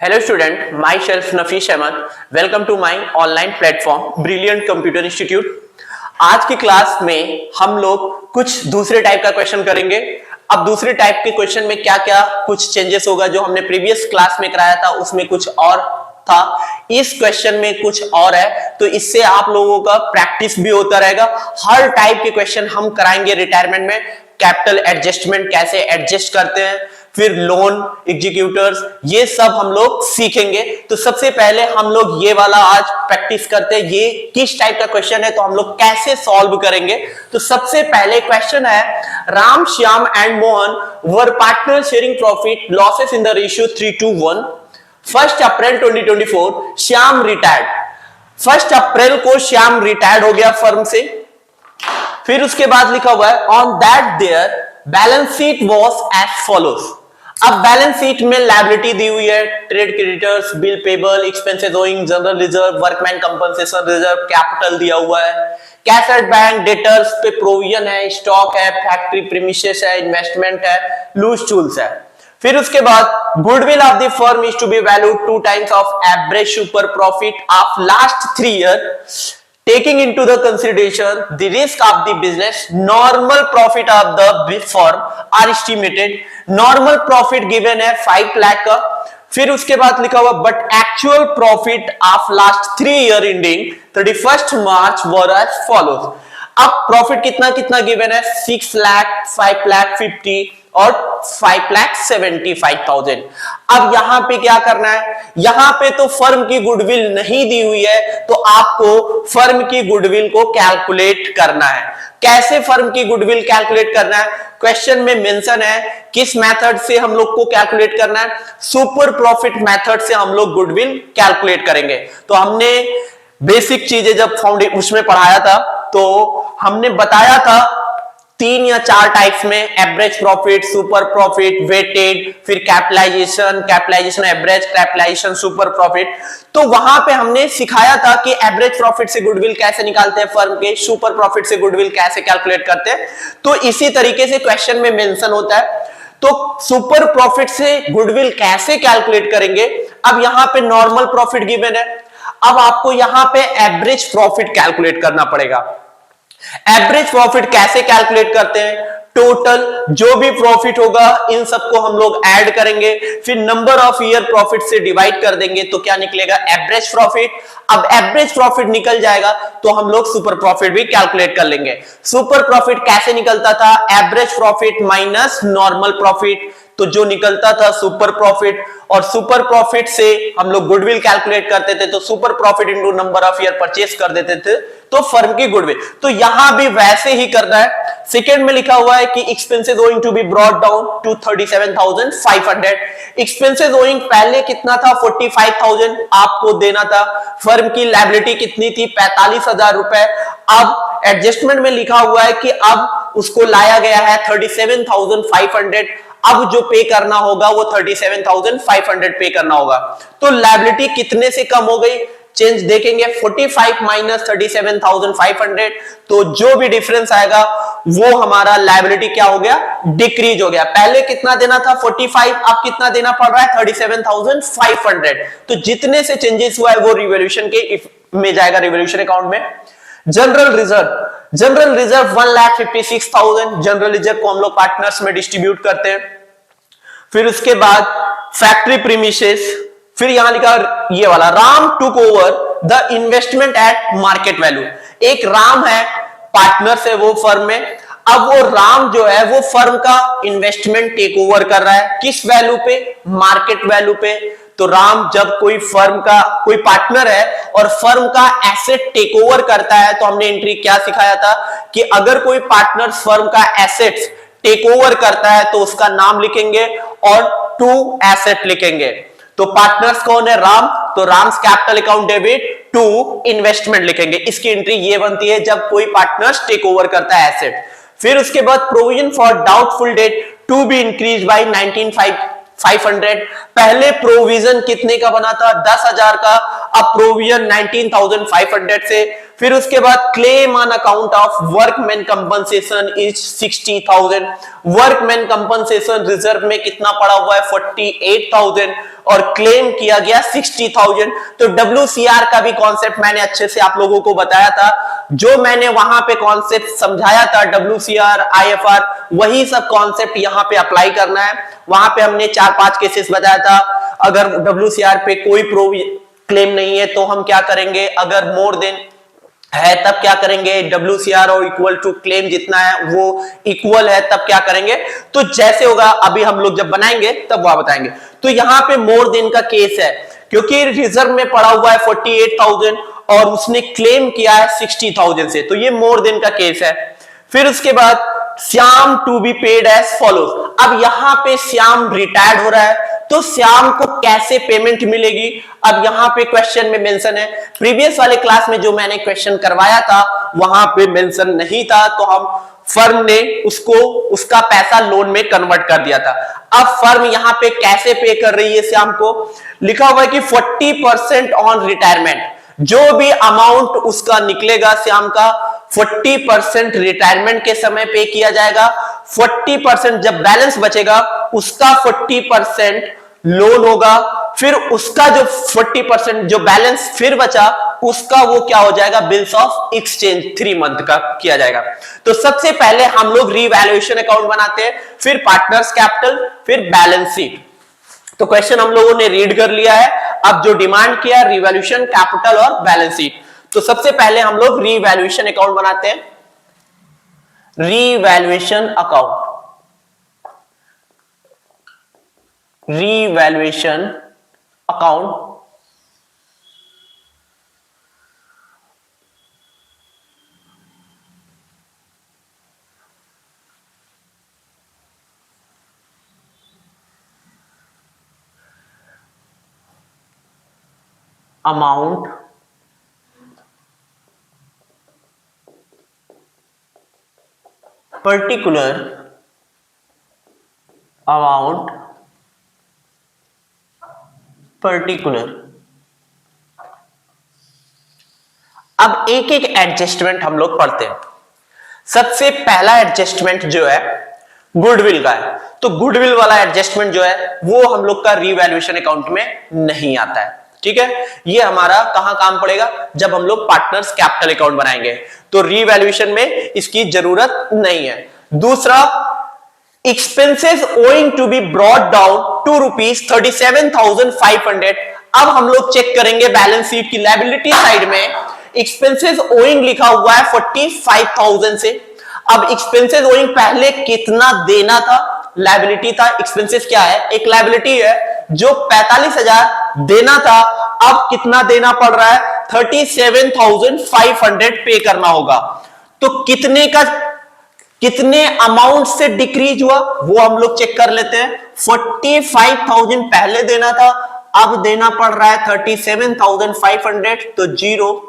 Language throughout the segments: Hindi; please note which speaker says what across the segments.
Speaker 1: Hello student, myself Nafish Ahmed. Welcome to my online platform Brilliant Computer Institute. आज की क्लास में हम लोग कुछ दूसरे टाइप का क्वेश्चन करेंगे। अब दूसरे टाइप के क्वेश्चन में क्या क्या कुछ चेंजेस होगा, जो हमने प्रीवियस क्लास में कराया था उसमें कुछ और था, इस क्वेश्चन में कुछ और है। तो इससे आप लोगों का प्रैक्टिस भी होता रहेगा। हर टाइप के क्वेश्चन हम कराएंगे रिटायरमेंट में। कैपिटल एडजस्टमेंट कैसे एडजस्ट करते हैं, फिर लोन एग्जीक्यूटर्स, ये सब हम लोग सीखेंगे। तो सबसे पहले हम लोग ये वाला आज प्रैक्टिस करते हैं। ये किस टाइप का क्वेश्चन है, तो हम लोग कैसे सॉल्व करेंगे। तो सबसे पहले क्वेश्चन है, Ram Shyam and Mohan were partner sharing profit losses in the ratio 3:1। 1 April 2024 Shyam retired. 1 अप्रैल को श्याम रिटायर्ड हो गया फर्म से। फिर उसके बाद लिखा हुआ है, on that their balance sheet was as follows. अब बैलेंस शीट में लायबिलिटी दी हुई है, trade creditors, bill payable, expenses owing, general reserve, workman compensation reserve, capital दिया हुआ है, कैश एट बैंक, डेटर्स पे प्रोविजन है, स्टॉक है, फैक्ट्री प्रीमिसेस है, इन्वेस्टमेंट है, लूज टूल्स है। फिर उसके बाद goodwill of the firm is to be valued 2 times of average super profit of last 3 years, taking into the consideration the risk of the business. Normal profit of the firm are estimated. Normal profit given है 5 लाख का। फिर उसके बाद लिखा हुआ, but actual profit of last 3 year ending 31st March were as follows. अब प्रॉफिट कितना कितना गिवन है, 6 लाख, 5 लाख 50 और 5 लाख 75,000। अब यहां पे क्या करना है, यहां पे तो फर्म की गुडविल नहीं दी हुई है, तो आपको फर्म की गुडविल को कैलकुलेट करना है। कैसे फर्म की गुडविल कैलकुलेट करना है, क्वेश्चन में मेंशन है। किस मेथड से हम लोग को कैलकुलेट करना है, सुपर प्रॉफिट मेथड से हम लोग गुडविल कैलकुलेट करेंगे। तो हमने बेसिक चीजें जब फाउंडेशन उसमें पढ़ाया था, तो हमने बताया था 3 या 4 टाइप्स में, average profit, super profit, weighted, फिर capitalization average, capitalization super profit. तो वहां पे हमने सिखाया था कि एवरेज प्रॉफिट से गुडविल कैसे निकालते हैं फर्म के, सुपर प्रॉफिट से गुडविल कैसे कैलकुलेट करते हैं। तो इसी तरीके से क्वेश्चन में मेंशन होता है। तो सुपर प्रॉफिट से गुडविल कैसे कैलकुलेट करेंगे। अब यहां पे नॉर्मल प्रॉफिट गिवन है, अब आपको यहां पे एवरेज प्रॉफिट कैलकुलेट करना पड़ेगा। एवरेज प्रॉफिट कैसे कैलकुलेट करते हैं, टोटल जो भी प्रॉफिट होगा इन सबको हम लोग ऐड करेंगे, फिर नंबर ऑफ ईयर प्रॉफिट से डिवाइड कर देंगे, तो क्या निकलेगा, एवरेज प्रॉफिट। अब एवरेज प्रॉफिट निकल जाएगा तो हम लोग सुपर प्रॉफिट भी कैलकुलेट कर लेंगे। सुपर प्रॉफिट कैसे निकलता था, average profit minus normal profit, तो जो निकलता था सुपर प्रॉफिट। और सुपर प्रॉफिट से हम लोग गुडविल कैलकुलेट करते थे, तो super profit into number of year purchase कर देते थे, तो फर्म की गुडविल। तो यहां भी वैसे ही करना है। सेकंड में लिखा हुआ है कि expenses owing to be brought down to 37,500। Expenses owing पहले कितना था, 45,000 आपको देना था। फर्म की लायबिलिटी कितनी थी, 45,000 रुपए। अब एडजस्टमेंट में लिखा हुआ है कि अब उसको लाया गया है 37,500। अब जो पे करना होगा वो 37,500 पे करना होगा। तो लायबिलिटी कितने से कम हो गई, चेंज देखेंगे, 45 माइनस 37,500, तो जो भी डिफरेंस आएगा वो हमारा लायबिलिटी क्या हो गया, डिक्रीज हो गया। पहले कितना देना था 45, अब कितना देना पड़ रहा है 37,500। तो जितने से चेंजेस हुआ है वो रिवॉल्यूशन के में जाएगा, रिवॉल्यूशन अकाउंट में। General reserve, general reserve 1,56,000। General reserve को हम लोग पार्टनर्स में डिस्ट्रीब्यूट करते हैं। फिर उसके बाद फैक्ट्री प्रीमिसेस, फिर यहां लिखा ये वाला, Ram took over the investment at market value. एक राम है, पार्टनर से वो फर्म में। अब वो राम जो है वो फर्म का इन्वेस्टमेंट टेक ओवर कर रहा है, किस वैल्यू पे, मार्केट वैल्यू पे। तो राम जब कोई फर्म का कोई पार्टनर है और फर्म का एसेट टेक ओवर करता है, तो हमने एंट्री क्या सिखाया था कि अगर कोई पार्टनर फर्म का एसेट्स टेक ओवर करता है तो उसका नाम लिखेंगे और टू एसेट लिखेंगे। तो पार्टनर्स कौन है, राम, तो Ram's capital account debit to investment लिखेंगे। इसकी एंट्री ये बनती है जब कोई पार्टनर्स टेक ओवर करता है एसेट। फिर उसके बाद provision for doubtful debt to be increase by 19,500। पहले प्रोविजन कितने का बना था, 10,000 का। अब प्रोविजन 19,500 से फिर उसके बाद claim on account of workman compensation is 60,000। Workman compensation reserve में कितना पड़ा हुआ है 48,000 और क्लेम किया गया 60,000। तो WCR का भी कॉन्सेप्ट मैंने अच्छे से आप लोगों को बताया था, जो मैंने वहां पे कॉन्सेप्ट समझाया था WCR IFR, वही सब कॉन्सेप्ट यहां पे अप्लाई करना है। वहां पे हमने 4-5 केसेस बताया था। अगर WCR पे कोई प्रो क्लेम नहीं है तो हम क्या करेंगे, अगर मोर देन है तब क्या करेंगे, WCR और इक्वल टू क्लेम जितना है वो इक्वल है तब क्या करेंगे। तो जैसे होगा अभी हम लोग जब बनाएंगे तब वह बताएंगे। तो यहां पे मोर देन का केस है क्योंकि रिजर्व में पड़ा हुआ है 48,000 और उसने क्लेम किया है 60,000 से, तो ये मोर देन का केस है। फिर उसके बाद Shyam to be paid as follows. अब यहां पे श्याम रिटायर्ड हो रहा है तो श्याम को कैसे पेमेंट मिलेगी, अब यहां पे क्वेश्चन में मेंशन है। प्रीवियस वाले क्लास में जो मैंने क्वेश्चन करवाया था वहां पे मेंशन नहीं था, तो हम फर्म ने उसको उसका पैसा लोन में कन्वर्ट कर दिया था। अब फर्म यहां पे कैसे पे कर रही है श्याम को, लिखा हुआ है कि 40% ऑन रिटायरमेंट। जो भी अमाउंट उसका निकलेगा श्याम का 40% रिटायरमेंट के समय पे किया जाएगा। 40% जब बैलेंस बचेगा उसका 40% लोन होगा, फिर उसका जो 40% जो बैलेंस फिर बचा उसका वो क्या हो जाएगा, बिल्स ऑफ एक्सचेंज 3 मंथ का किया जाएगा। तो सबसे पहले हम लोग रीवैल्यूएशन अकाउंट बनाते हैं, फिर पार्टनर्स कैपिटल, फिर बैलेंस शीट। तो क्वेश्चन हम लोगों ने रीड कर लिया है। अब जो डिमांड किया रिवैल्यूएशन, कैपिटल और बैलेंस शीट। तो सबसे पहले हम लोग रीवैल्यूएशन अकाउंट बनाते हैं। Revaluation account, revaluation account amount particular amount particular. अब एक एक एडजस्टमेंट हम लोग पढ़ते हैं। सबसे पहला एडजस्टमेंट जो है गुडविल का है, तो गुडविल वाला एडजस्टमेंट जो है वो हम लोग का रीवैल्यूएशन अकाउंट में नहीं आता है, ठीक है। ये हमारा कहां काम पड़ेगा, जब हम लोग पार्टनर्स कैपिटल अकाउंट बनाएंगे, तो रीवैल्यूएशन में इसकी जरूरत नहीं है। दूसरा, expenses owing to be brought down to ₹37,500। अब हम लोग चेक करेंगे बैलेंस शीट की लायबिलिटी साइड में एक्सपेंसेस ओइंग लिखा हुआ है 45,000 से। अब एक्सपेंसेस ओइंग पहले कितना देना था, लायबिलिटी था, एक्सपेंसेस क्या है, एक लायबिलिटी है जो 45,000 देना था, अब कितना देना पड़ रहा है 37,500 पे करना होगा। तो कितने अमाउंट से डिक्रीज हुआ वो हम लोग चेक कर लेते हैं। 45,000 पहले देना था, अब देना पड़ रहा है 37,500, तो 0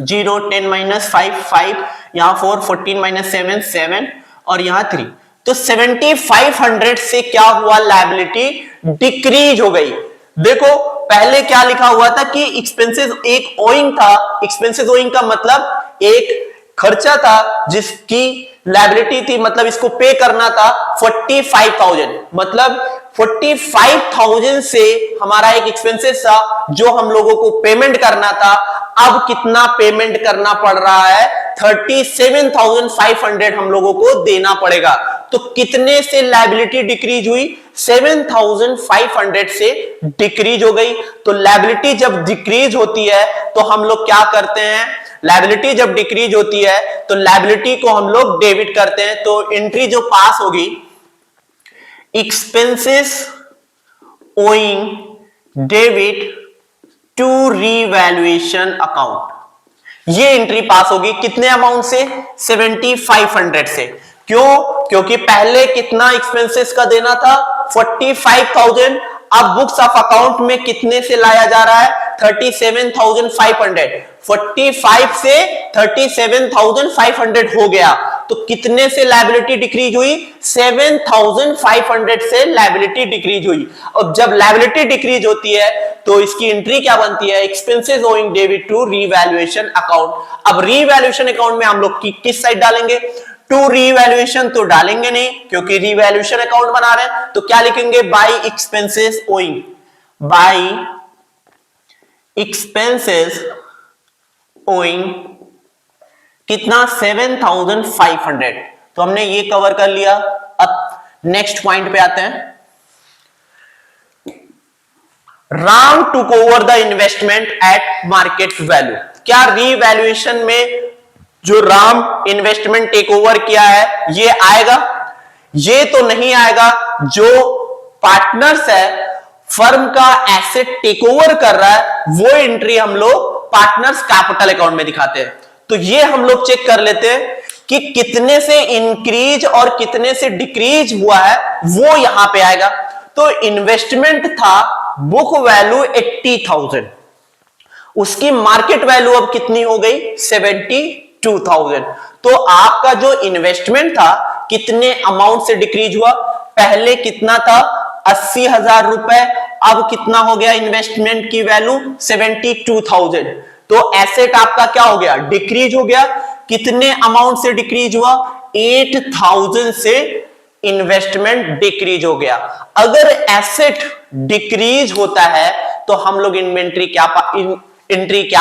Speaker 1: 0 10 - 5 5, यहां 4 14 - 7 7 और यहां 3, तो 7,500 से क्या हुआ, लायबिलिटी डिक्रीज हो गई। देखो पहले क्या लिखा हुआ था कि एक्सपेंसेस एक ओइंग था, एक्सपेंसेस ओइंग का मतलब एक खर्चा था जिसकी लायबिलिटी थी, मतलब इसको पे करना था 45,000, मतलब 45,000 से हमारा एक एक्सपेंसेस था जो हम लोगों को पेमेंट करना था। अब कितना पेमेंट करना पड़ रहा है, 37,500 हम लोगों को देना पड़ेगा। तो कितने से लायबिलिटी डिक्रीज हुई, 7,500 से डिक्रीज हो गई। तो लायबिलिटी जब डिक्रीज होती है तो हम लोग क्या करते हैं, लायबिलिटी जब डिक्रीज होती है तो लायबिलिटी को हम लोग डेबिट करते हैं। तो एंट्री जो पास होगी, expenses owing debit to revaluation account, ये एंट्री पास होगी कितने अमाउंट से, 7,500 से। क्यों, क्योंकि पहले कितना एक्सपेंसेस का देना था 45,000, अब बुक्स ऑफ अकाउंट में कितने से लाया जा रहा है 37,500, 45 से 37,500 हो गया। तो कितने से लायबिलिटी डिक्रीज हुई, 7,500 से लायबिलिटी डिक्रीज हुई। और जब लायबिलिटी डिक्रीज होती है तो इसकी एंट्री क्या बनती है, expenses owing debit to revaluation account. अब रीवैल्यूएशन अकाउंट में हम लोग किस साइड डालेंगे, टू रीवैल्यूएशन तो डालेंगे नहीं क्योंकि रीवैल्यूएशन अकाउंट बना रहे हैं, तो क्या लिखेंगे, by expenses owing, by expenses owing कितना 7500। तो हमने ये कवर कर लिया। अब नेक्स्ट पॉइंट पे आते हैं। Ram took over the investment at market value. क्या रीवैल्यूएशन में जो राम इन्वेस्टमेंट टेक ओवर किया है ये आएगा, ये तो नहीं आएगा। जो पार्टनर्स है, फर्म का एसेट टेक ओवर कर रहा है, वो एंट्री हम लोग पार्टनर्स कैपिटल अकाउंट में दिखाते हैं। तो ये हम लोग चेक कर लेते हैं कि कितने से इंक्रीज और कितने से डिक्रीज हुआ है, वो यहां पे आएगा। तो इन्वेस्टमेंट था बुक वैल्यू 80,000, उसकी मार्केट वैल्यू अब कितनी हो गई, 72,000। तो आपका जो इन्वेस्टमेंट था कितने अमाउंट से डिक्रीज हुआ, पहले कितना था 80,000 रुपए, अब कितना हो गया इन्वेस्टमेंट की वैल्यू 72,000। तो एसेट आपका क्या हो गया, डिक्रीज हो गया। कितने अमाउंट से डिक्रीज हुआ, 8,000 से इन्वेस्टमेंट डिक्रीज हो गया। अगर एसेट डिक्रीज होता है तो हम लोग एंट्री क्या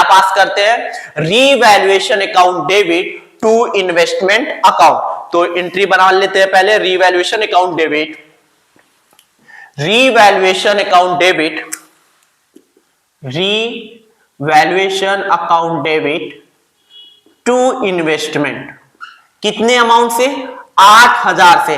Speaker 1: पास करते हैं, revaluation account debit to investment account. तो एंट्री बना लेते हैं पहले, revaluation account debit, revaluation account debit, revaluation account debit to investment. कितने अमाउंट से, 8,000 से।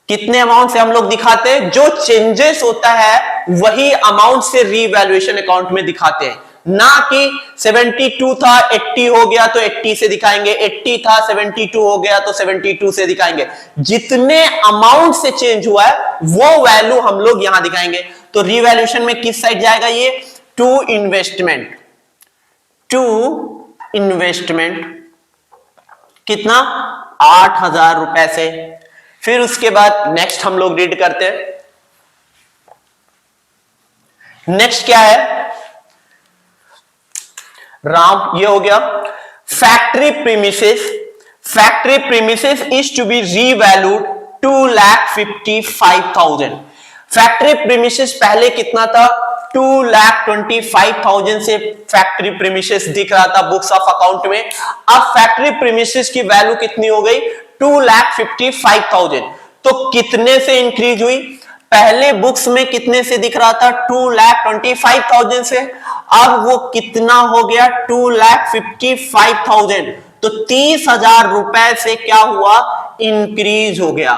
Speaker 1: कितने अमाउंट से हम लोग दिखाते हैं, जो चेंजेस होता है वही अमाउंट से रीवैल्यूएशन अकाउंट में दिखाते हैं, ना कि 72 था 80 हो गया तो 80 से दिखाएंगे, 80 था 72 हो गया तो 72 से दिखाएंगे। जितने अमाउंट से चेंज हुआ है वो वैल्यू हम लोग यहां दिखाएंगे। तो रीवैल्यूएशन में किस साइड जाएगा ये, टू इन्वेस्टमेंट, टू इन्वेस्टमेंट कितना 8,000 रुपए से। फिर उसके बाद नेक्स्ट हम लोग रीड करते हैं। नेक्स्ट क्या है, राम, ये हो गया factory premises, factory premises is to be revalued 2,55,000। Factory premises पहले कितना था, 2,25,000 से फैक्ट्री प्रीमिसेस दिख रहा था बुक्स ऑफ अकाउंट में। अब फैक्ट्री प्रीमिसेस की वैल्यू कितनी हो गई, 2,55,000। तो कितने से इंक्रीज हुई, पहले बुक्स में कितने से दिख रहा था, 2,25,000 से, अब वो कितना हो गया 2,55,000। तो 30,000 रुपए से क्या हुआ, इंक्रीज हो गया।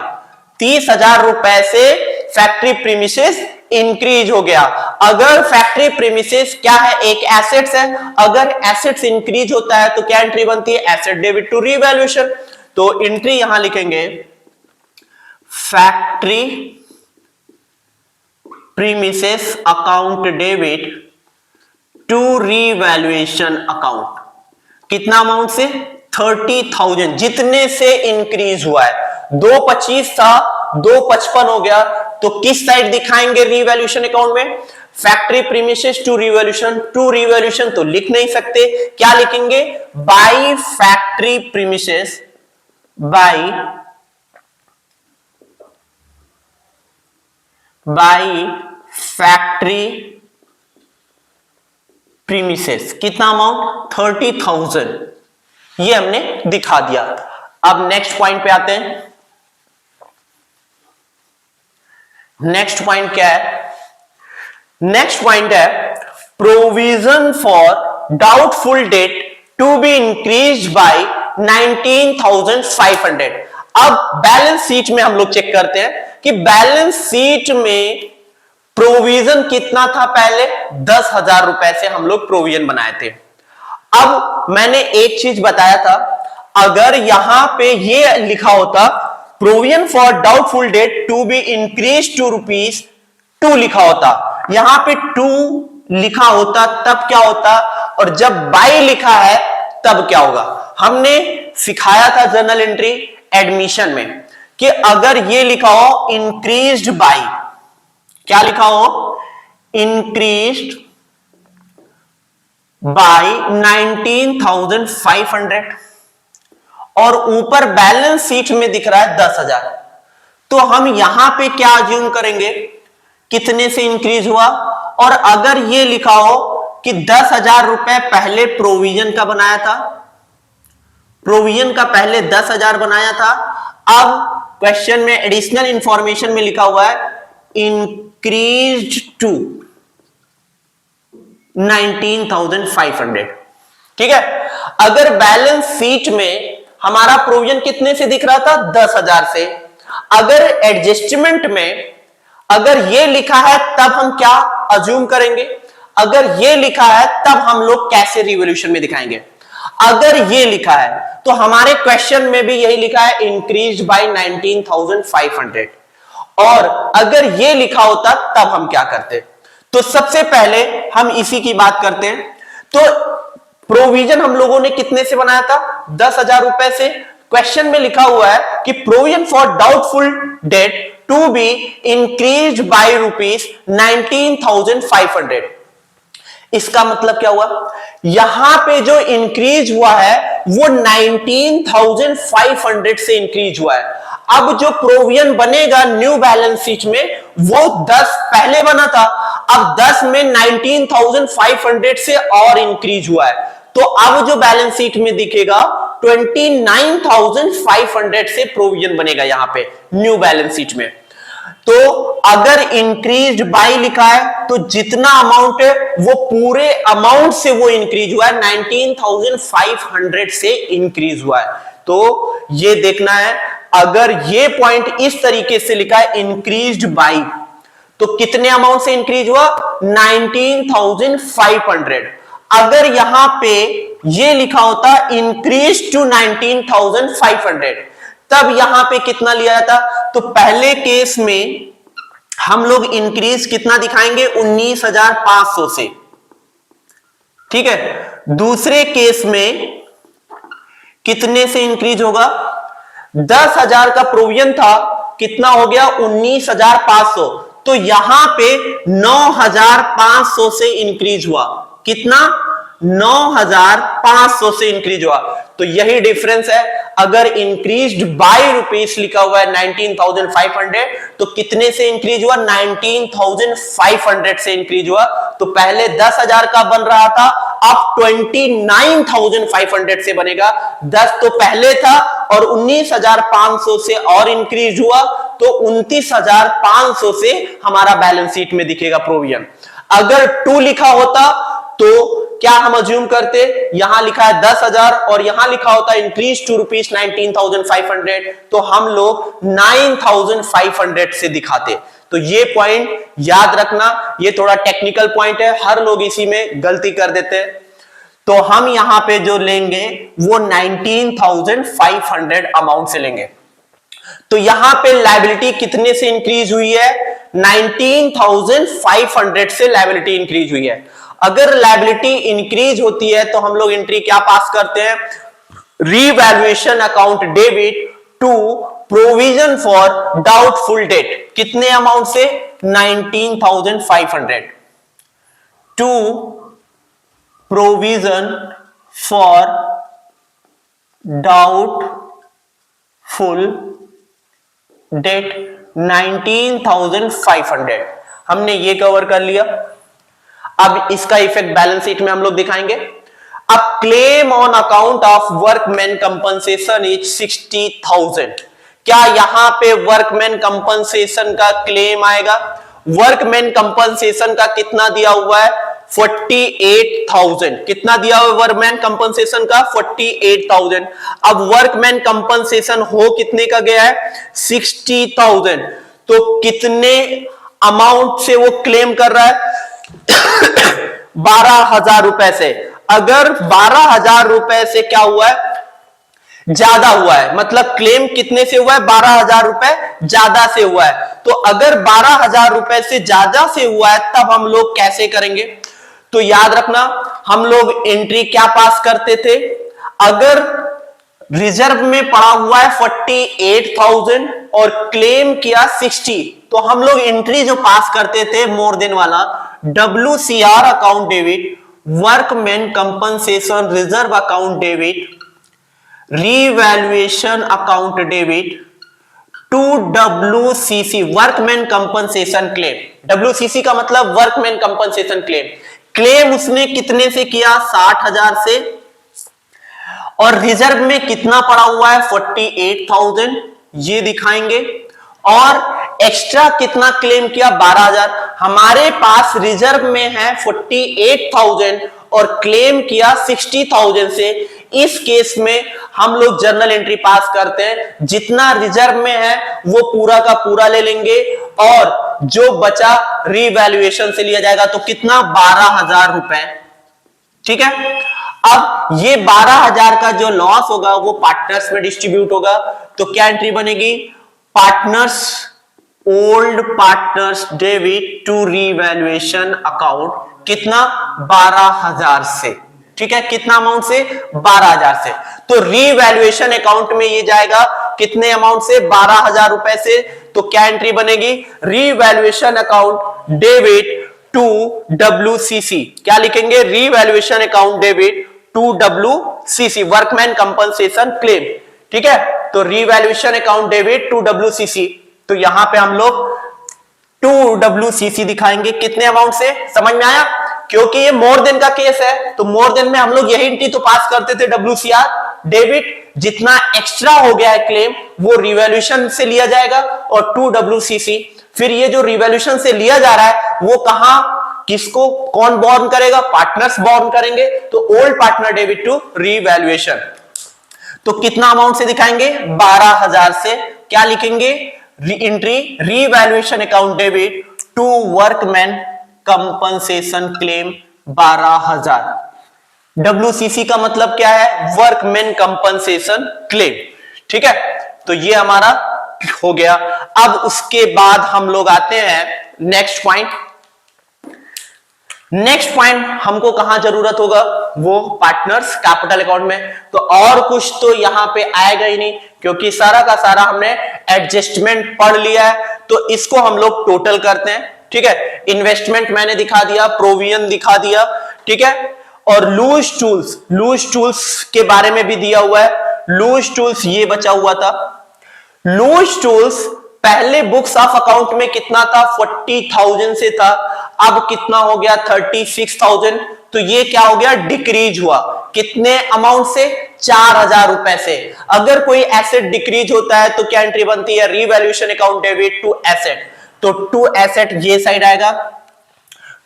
Speaker 1: 30,000 रुपए से फैक्ट्री प्रीमिसेस इंक्रीज हो गया। अगर फैक्ट्री प्रीमिसेस क्या है, एक एसेट्स है, अगर एसेट्स इंक्रीज होता है तो क्या एंट्री बनती है, एसेट डेबिट टू रीवैल्यूएशन। तो एंट्री यहां लिखेंगे factory premises account debit to revaluation account. कितना अमाउंट से, 30,000, जितने से इंक्रीज हुआ है। 2,25 था 2,55 हो गया, तो किस साइड दिखाएंगे रीवैल्यूएशन अकाउंट में, factory premises to revaluation. To revaluation तो लिख नहीं सकते, क्या लिखेंगे, by factory premises, by factory premises. कितना अमाउंट, 30,000, ये हमने दिखा दिया। अब नेक्स्ट पॉइंट पे आते हैं। नेक्स्ट पॉइंट क्या है, नेक्स्ट पॉइंट है provision for doubtful debt to be increase by 19,500। अब बैलेंस शीट में हम लोग चेक करते हैं कि बैलेंस शीट में प्रोविजन कितना था, पहले 10,000 रुपए से हम लोग प्रोविजन बनाए थे। अब मैंने एक चीज बताया था, अगर यहां पे ये लिखा होता provision for doubtful debt to be increase to ₹2 लिखा होता, यहां पे 2 लिखा होता तब क्या होता, और जब बाय लिखा है तब क्या होगा। हमने सिखाया था जर्नल एंट्री एडमिशन में कि अगर ये लिखा हो इंक्रीज्ड बाय, क्या लिखा हो, इंक्रीज्ड बाय 19,500 और ऊपर बैलेंस शीट में दिख रहा है 10,000। तो हम यहां पे क्या अज्यूम करेंगे, कितने से इंक्रीज हुआ। और अगर ये लिखा हो कि 10,000 रुपए पहले प्रोविजन का बनाया था, प्रोविजन का पहले 10,000 बनाया था, अब क्वेश्चन में एडिशनल इंफॉर्मेशन में लिखा हुआ है इंक्रीज टू 19,500। ठीक है, अगर बैलेंस शीट में हमारा प्रोविजन कितने से दिख रहा था, 10,000 से, अगर एडजस्टमेंट में अगर ये लिखा है तब हम क्या अज्यूम करेंगे, अगर ये लिखा है तब हम लोग कैसे रिवोल्यूशन में दिखाएंगे। अगर ये लिखा है तो हमारे क्वेश्चन में भी यही लिखा है इंक्रीज बाय 19,500, और अगर ये लिखा होता तब हम क्या करते। तो सबसे पहले हम इसी की बात करते हैं। तो प्रोविजन हम लोगों ने कितने से बनाया था, 10,000 रुपए से। क्वेश्चन में लिखा हुआ है कि provision for doubtful debt to be increase by ₹19,500। इसका मतलब क्या हुआ, यहां पे जो इंक्रीज हुआ है वो 19,500 से इंक्रीज हुआ है। अब जो प्रोविजन बनेगा न्यू बैलेंस शीट में वो 10 पहले बना था, अब 10 में 19,500 से और इंक्रीज हुआ है। तो अब जो बैलेंस शीट में दिखेगा 29,500 से प्रोविजन बनेगा यहां पे न्यू बैलेंस शीट में। तो अगर इंक्रीज बाय लिखा है तो जितना अमाउंट है वो पूरे अमाउंट से वो इंक्रीज हुआ है, 19,500 से इंक्रीज हुआ है। तो ये देखना है, अगर ये पॉइंट इस तरीके से लिखा है इंक्रीज बाय, तो कितने अमाउंट से इंक्रीज हुआ, 19,500। अगर यहां पे ये लिखा होता इंक्रीज टू 19,500, तब यहां पे कितना लिया जाता। तो पहले केस में हम लोग इंक्रीज कितना दिखाएंगे, 19,500 से। ठीक है, दूसरे केस में कितने से इंक्रीज होगा, 10,000 का प्रोविजन था, कितना हो गया 19,500, तो यहां पे 9,500 से इंक्रीज हुआ। कितना, 9,500 से इंक्रीज हुआ। तो यही डिफरेंस है, अगर इंक्रीज्ड बाय रुपीस लिखा हुआ है 19,500, तो कितने से इंक्रीज हुआ, 19,500 से इंक्रीज हुआ। तो पहले 10,000 का बन रहा था, अब 29,500 से बनेगा। 10 तो पहले था और 19,500 से और इंक्रीज हुआ, तो 29,500 से हमारा बैलेंस शीट में दिखेगा प्रोविजन। अगर 2 लिखा होता तो क्या हम अज्यूम करते, यहां लिखा है 10,000 और यहां लिखा होता इंक्रीज टू ₹19,500, तो हम लोग 9,500 से दिखाते। तो ये पॉइंट याद रखना, ये थोड़ा टेक्निकल पॉइंट है, हर लोग इसी में गलती कर देते हैं। तो हम यहां पे जो लेंगे वो 19,500 अमाउंट से लेंगे। तो यहां पे लायबिलिटी कितने से इंक्रीज हुई है, 19,500 से लायबिलिटी इंक्रीज हुई है। अगर लायबिलिटी इंक्रीज होती है तो हम लोग एंट्री क्या पास करते हैं, revaluation account debit to provision for doubtful debt. कितने अमाउंट से, 19,500 to provision for doubtful debt 19,500। हमने ये कवर कर लिया। अब इसका इफेक्ट बैलेंस शीट में हम लोग दिखाएंगे। अब claim on account of workman compensation is 60,000। क्या यहां पे वर्कमैन कंपनसेशन का क्लेम आएगा। वर्कमैन कंपनसेशन का कितना दिया हुआ है, 48,000। कितना दिया हुआ है वर्कमैन कंपनसेशन का, 48,000। अब वर्कमैन कंपनसेशन हो कितने का गया है, 60,000। तो कितने अमाउंट से वो क्लेम कर रहा है, 12,000 रुपए से। अगर 12,000 रुपए से क्या हुआ है, ज्यादा हुआ है, मतलब क्लेम कितने से हुआ है, 12,000 रुपए ज्यादा से हुआ है। तो अगर 12,000 रुपए से ज्यादा से हुआ है तब हम लोग कैसे करेंगे। तो याद रखना, हम लोग एंट्री क्या पास करते थे, अगर रिजर्व में पड़ा हुआ है 48,000 और क्लेम किया 60, तो हम लोग एंट्री जो पास करते थे मोर देन वाला, WCR account debit, workman compensation reserve account debit, revaluation account debit to WCC workman compensation claim. WCC का मतलब वर्कमैन कंपनसेशन क्लेम। क्लेम उसने कितने से किया? 60,000 से, और रिजर्व में कितना पड़ा हुआ है? 48,000, ये दिखाएंगे। और एक्स्ट्रा कितना क्लेम किया? 12,000। हमारे पास रिजर्व में है 48,000 और क्लेम किया 60,000 से। इस केस में हम लोग जर्नल एंट्री पास करते हैं, जितना रिजर्व में है वो पूरा का पूरा ले लेंगे और जो बचा रीवैल्यूएशन से लिया जाएगा। तो कितना? 12,000 रुपए। ठीक है। अब ये 12,000 का जो लॉस होगा वो पार्टनर्स में डिस्ट्रीब्यूट होगा। तो क्या एंट्री बनेगी? Partners, old partners debit to revaluation account. कितना? 12,000 से। ठीक है, कितना अमाउंट से? 12,000 से। तो रीवैल्यूएशन अकाउंट में ये जाएगा कितने अमाउंट से? 12,000 रुपए से। तो क्या एंट्री बनेगी? Revaluation account debit to WCC। क्या लिखेंगे? Revaluation account debit to WCC, workman compensation claim. ठीक है, तो revaluation account debit to WCC। तो यहां पे हम लोग टू WCC दिखाएंगे। कितने अमाउंट से? समझ में आया? क्योंकि ये मोर देन का केस है, तो मोर देन में हम लोग यही एंट्री तो पास करते थे, WCR डेबिट। जितना एक्स्ट्रा हो गया है क्लेम वो रिवैल्यूएशन से लिया जाएगा और टू WCC। फिर ये जो रिवैल्यूएशन से लिया जा रहा है वो कहां, किसको, कौन बॉर्न करेगा? पार्टनर्स बॉर्न करेंगे। तो old partner debit to revaluation. तो कितना अमाउंट से दिखाएंगे? 12,000 से। क्या लिखेंगे? Entry revaluation account debit to workman compensation claim 12,000। WCC का मतलब क्या है? Workman compensation claim. ठीक है, तो ये हमारा हो गया। अब उसके बाद हम लोग आते हैं नेक्स्ट पॉइंट। नेक्स्ट पॉइंट हमको कहां जरूरत होगा? वो पार्टनर्स कैपिटल अकाउंट में। तो और कुछ तो यहां पे आएगा ही नहीं, क्योंकि सारा का सारा हमने एडजस्टमेंट पढ़ लिया है। तो इसको हम लोग टोटल करते हैं। ठीक है, इन्वेस्टमेंट मैंने दिखा दिया, प्रोविजन दिखा दिया। ठीक है, और लूज टूल्स के बारे में भी दिया हुआ है। लूज टूल्स ये बचा हुआ था। लूज टूल्स पहले बुक्स ऑफ अकाउंट में कितना था? 40,000 से था। अब कितना हो गया? 36,000। तो ये क्या हो गया? डिक्रीज हुआ। कितने अमाउंट से? 4,000 रुपए से। अगर कोई एसेट डिक्रीज होता है तो क्या एंट्री बनती है? Revaluation account debit to asset. तो टू एसेट ये साइड आएगा।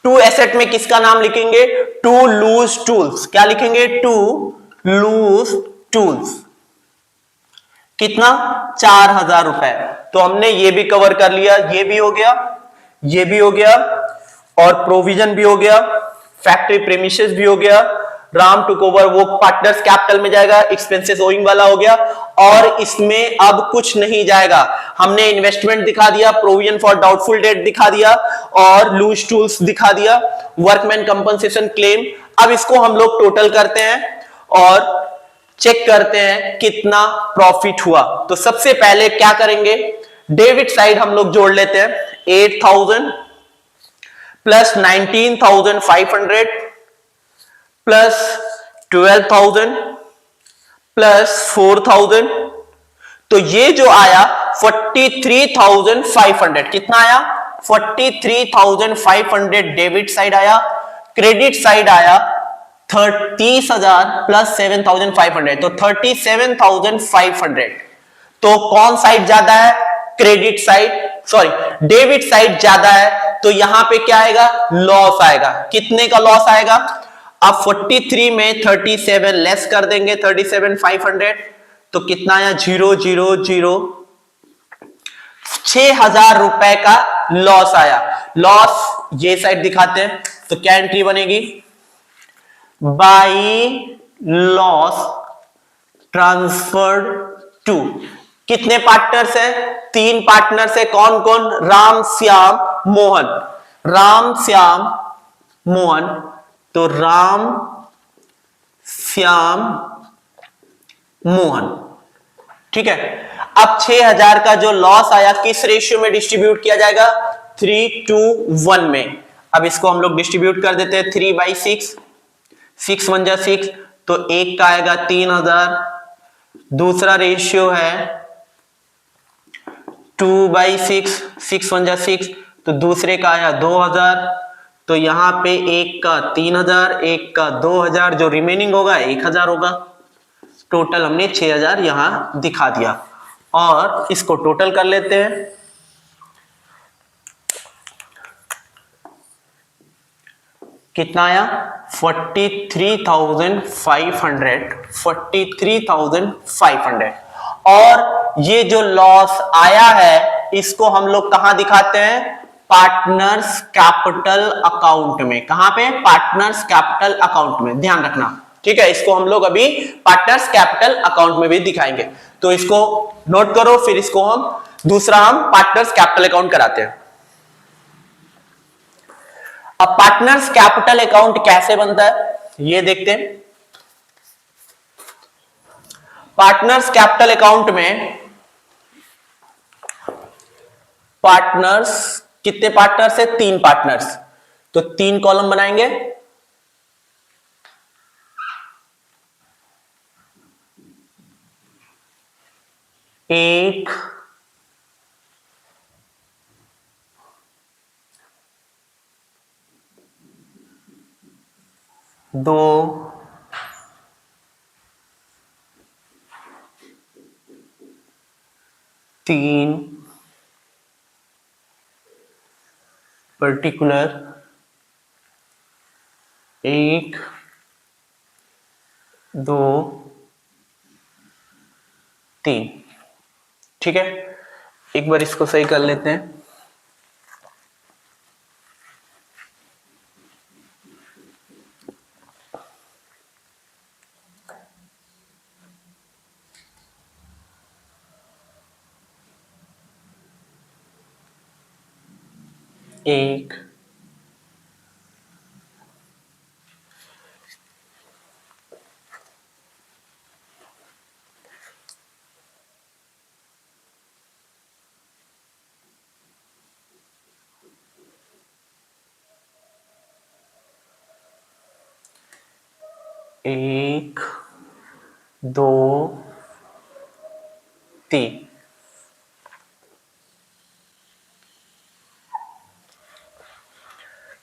Speaker 1: टू एसेट में किसका नाम लिखेंगे? To loose tools. क्या लिखेंगे? To loose tools. कितना? 4,000 रुपए। तो हमने ये भी कवर कर लिया। ये भी हो गया, ये भी हो गया, और प्रोविजन भी हो गया, फैक्ट्री प्रीमिसेस भी हो गया, राम टुक ओवर वो पार्टनर्स कैपिटल में जाएगा, एक्सपेंसेस ओइंग वाला हो गया, और इसमें अब कुछ नहीं जाएगा। हमने इन्वेस्टमेंट दिखा दिया, प्रोविजन फॉर डाउटफुल डेट दिखा दिया, और लूज टूल्स दिखा दिया, वर्कमैन कंपनसेशन क्लेम। अब इसको हम लोग टोटल करते हैं और चेक करते हैं कितना प्रॉफिट हुआ। तो सबसे पहले क्या करेंगे? डेबिट साइड हम लोग जोड़ लेते हैं। 8,000 प्लस 19,500 प्लस 12,000 प्लस 4,000। तो ये जो आया 43,500। कितना आया? 43,500 डेबिट साइड आया। क्रेडिट साइड आया 30,000 प्लस 7,500, तो 37,500। तो कौन साइड ज्यादा है? Credit side, sorry debit side ज्यादा है। तो यहां पे क्या आएगा? लॉस आएगा। कितने का लॉस आएगा? अब 43 में 37 लेस कर देंगे, 37,500। तो कितना आया? 0,0,0। 6,000 रुपए का लॉस आया। लॉस ये साइड दिखाते हैं। तो क्या एंट्री बनेगी? By loss transferred to. कितने पार्टनर्स है? 3 पार्टनर्स है। कौन कौन? राम, श्याम, मोहन। राम, श्याम, मोहन। तो राम, श्याम, मोहन। ठीक है। अब 6,000 का जो लॉस आया किस रेशियो में डिस्ट्रीब्यूट किया जाएगा? 3:1 में। अब इसको हम लोग डिस्ट्रीब्यूट कर देते हैं 3/6, 6 1 जा 6, तो एक का आएगा 3000, दूसरा रेशियो है 2/6, 6 1 जा 6, तो दूसरे का आया 2000, तो यहां पे एक का 3000, एक का 2000, जो रिमेनिंग होगा 1000 होगा। टोटल हमने 6000 यहां दिखा दिया और इसको टोटल कर लेते हैं। कितना आया 43,500, 43,500। और ये जो लॉस आया है इसको हम लोग कहां दिखाते हैं, पार्टनर्स कैपिटल अकाउंट में। कहां पे, पार्टनर्स कैपिटल अकाउंट में, ध्यान रखना, ठीक है। इसको हम लोग अभी पार्टनर्स कैपिटल अकाउंट में भी दिखाएंगे, तो इसको नोट करो, फिर इसको हम दूसरा हम पार्टनर्स कैपिटल अकाउंट कराते हैं। अब पार्टनर्स कैपिटल अकाउंट कैसे बनता है ये देखते हैं। पार्टनर्स कैपिटल अकाउंट में पार्टनर्स, कितने पार्टनर्स है, 3 पार्टनर्स, तो 3 कॉलम बनाएंगे। एक, दो, तीन, पर्टिकुलर, एक, दो, तीन, ठीक है। एक बार इसको सही कर लेते हैं। एक, एक, दो, तीन।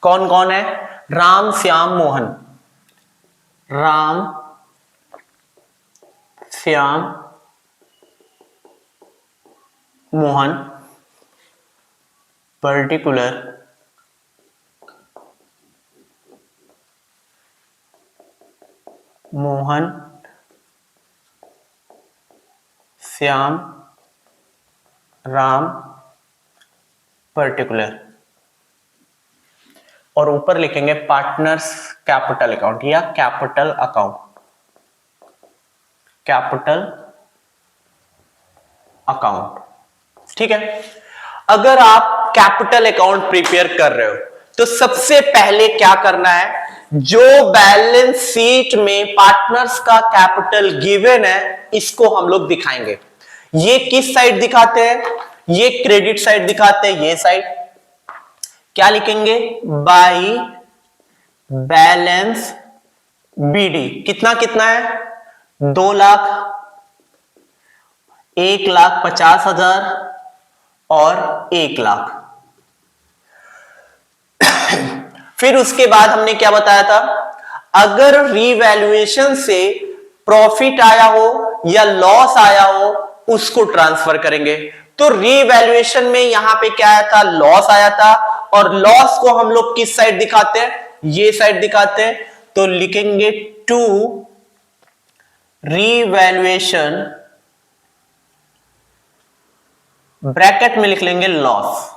Speaker 1: कौन कौन है, राम, श्याम, मोहन, राम, श्याम, मोहन, पर्टिकुलर, मोहन, श्याम, राम, पर्टिकुलर, और ऊपर लिखेंगे पार्टनर्स कैपिटल अकाउंट या कैपिटल अकाउंट, कैपिटल अकाउंट, ठीक है। अगर आप कैपिटल अकाउंट प्रिपेयर कर रहे हो तो सबसे पहले क्या करना है, जो बैलेंस शीट में पार्टनर्स का कैपिटल गिवन है इसको हम लोग दिखाएंगे। ये किस साइड दिखाते हैं, ये क्रेडिट साइड दिखाते हैं, ये साइड क्या लिखेंगे, बाय बैलेंस बीडी। कितना कितना है, 2 लाख, 1,50,000 और 1 लाख। फिर उसके बाद हमने क्या बताया था, अगर रीवैल्यूएशन से प्रॉफिट आया हो या लॉस आया हो उसको ट्रांसफर करेंगे। तो रीवैल्यूएशन में यहां पे क्या आया था, लॉस आया था, और लॉस को हम लोग किस साइड दिखाते हैं, ये साइड दिखाते हैं। तो लिखेंगे टू रीवैल्यूएशन, ब्रैकेट में लिख लेंगे लॉस,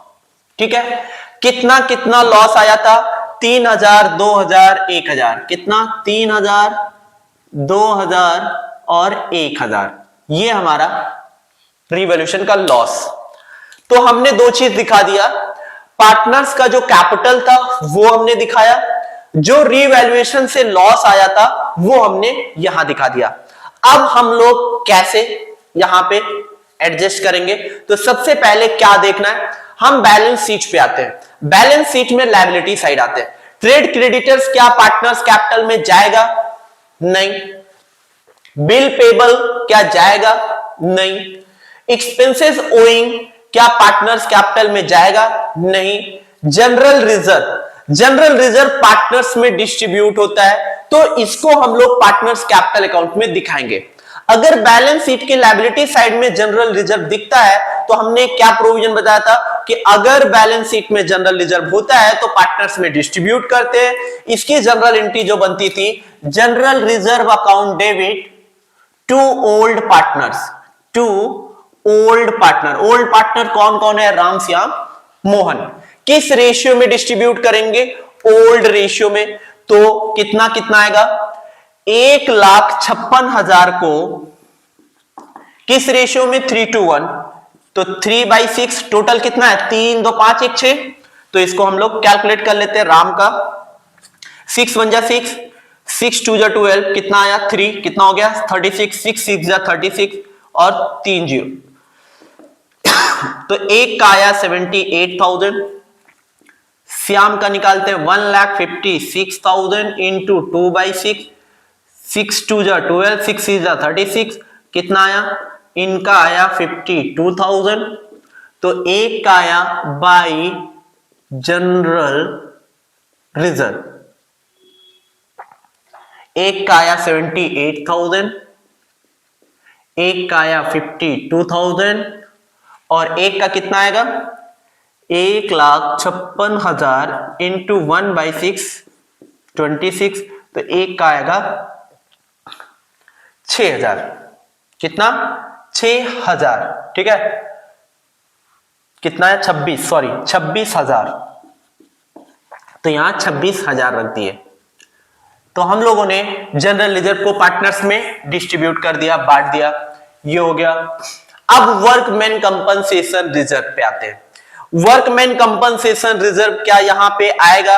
Speaker 1: ठीक है। कितना कितना लॉस आया था, 3,000, 2,000, 1,000। कितना, 3,000, 2,000 और 1,000, ये हमारा रिवॉल्यूशन का लॉस। तो हमने 2 चीज दिखा दिया, पार्टनर्स का जो कैपिटल था वो हमने दिखाया, जो रिवैल्यूएशन से लॉस आया था वो हमने यहां दिखा दिया। अब हम लोग कैसे यहां पे एडजस्ट करेंगे, तो सबसे पहले क्या देखना है, हम बैलेंस शीट पे आते हैं। बैलेंस शीट में लायबिलिटी साइड आते हैं। ट्रेड क्रेडिटर्स क्या पार्टनर्स कैपिटल में जाएगा? नहीं। बिल पेबल क्या जाएगा? नहीं। एक्सपेंसेस ओइंग क्या पार्टनर्स कैपिटल में जाएगा? नहीं। जनरल रिजर्व पार्टनर्स में डिस्ट्रीब्यूट होता है, तो इसको हम लोग पार्टनर्स कैपिटल अकाउंट में दिखाएंगे। अगर बैलेंस शीट की लायबिलिटी साइड में जनरल रिजर्व दिखता है तो हमने क्या प्रोविजन बताया था कि अगर बैलेंस शीट में जनरल रिजर्व होता है तो पार्टनर्स में डिस्ट्रीब्यूट करते हैं। इसकी जनरल एंट्री जो बनती थी, general reserve account debit to old partners, to old partner कौन कौन है? राम, श्याम, मोहन। किस रेशियो में डिस्ट्रीब्यूट करेंगे? ओल्ड रेशियो में। तो कितना कितना आएगा? 1,56,000 को किस रेशियो में? 3:1। तो 3/6 टोटल कितना है? 3 2 5 1 6। तो इसको हम लोग कैलकुलेट कर लेते हैं। राम का 6 1 जा 6, 6 2 जा 12, कितना आया? 3, कितना हो गया? 36, 6 6 जा 36 और 3 0। तो एक का आया 78,000। श्याम का निकालते हैं 1,56,000 इंटू 2/6, 6 2 जा 12, 6 6 जा 36, कितना आया? इनका आया 52,000। तो एक का आया बाई जनरल रिजर्व, एक का आया 78,000, एक का आया 52,000 और एक का कितना आएगा? 1,56,000 इंटू 1/6 26। तो एक का आएगा 6,000। कितना? 6,000। ठीक है, कितना है? 26,000। तो यहां 26,000 रख दिए। तो हम लोगों ने जनरल रिजर्व को पार्टनर्स में डिस्ट्रीब्यूट कर दिया, बांट दिया। ये हो गया। अब वर्कमैन कंपनसेशन रिजर्व पे आते हैं। वर्कमैन कंपनसेशन रिजर्व क्या यहां पे आएगा?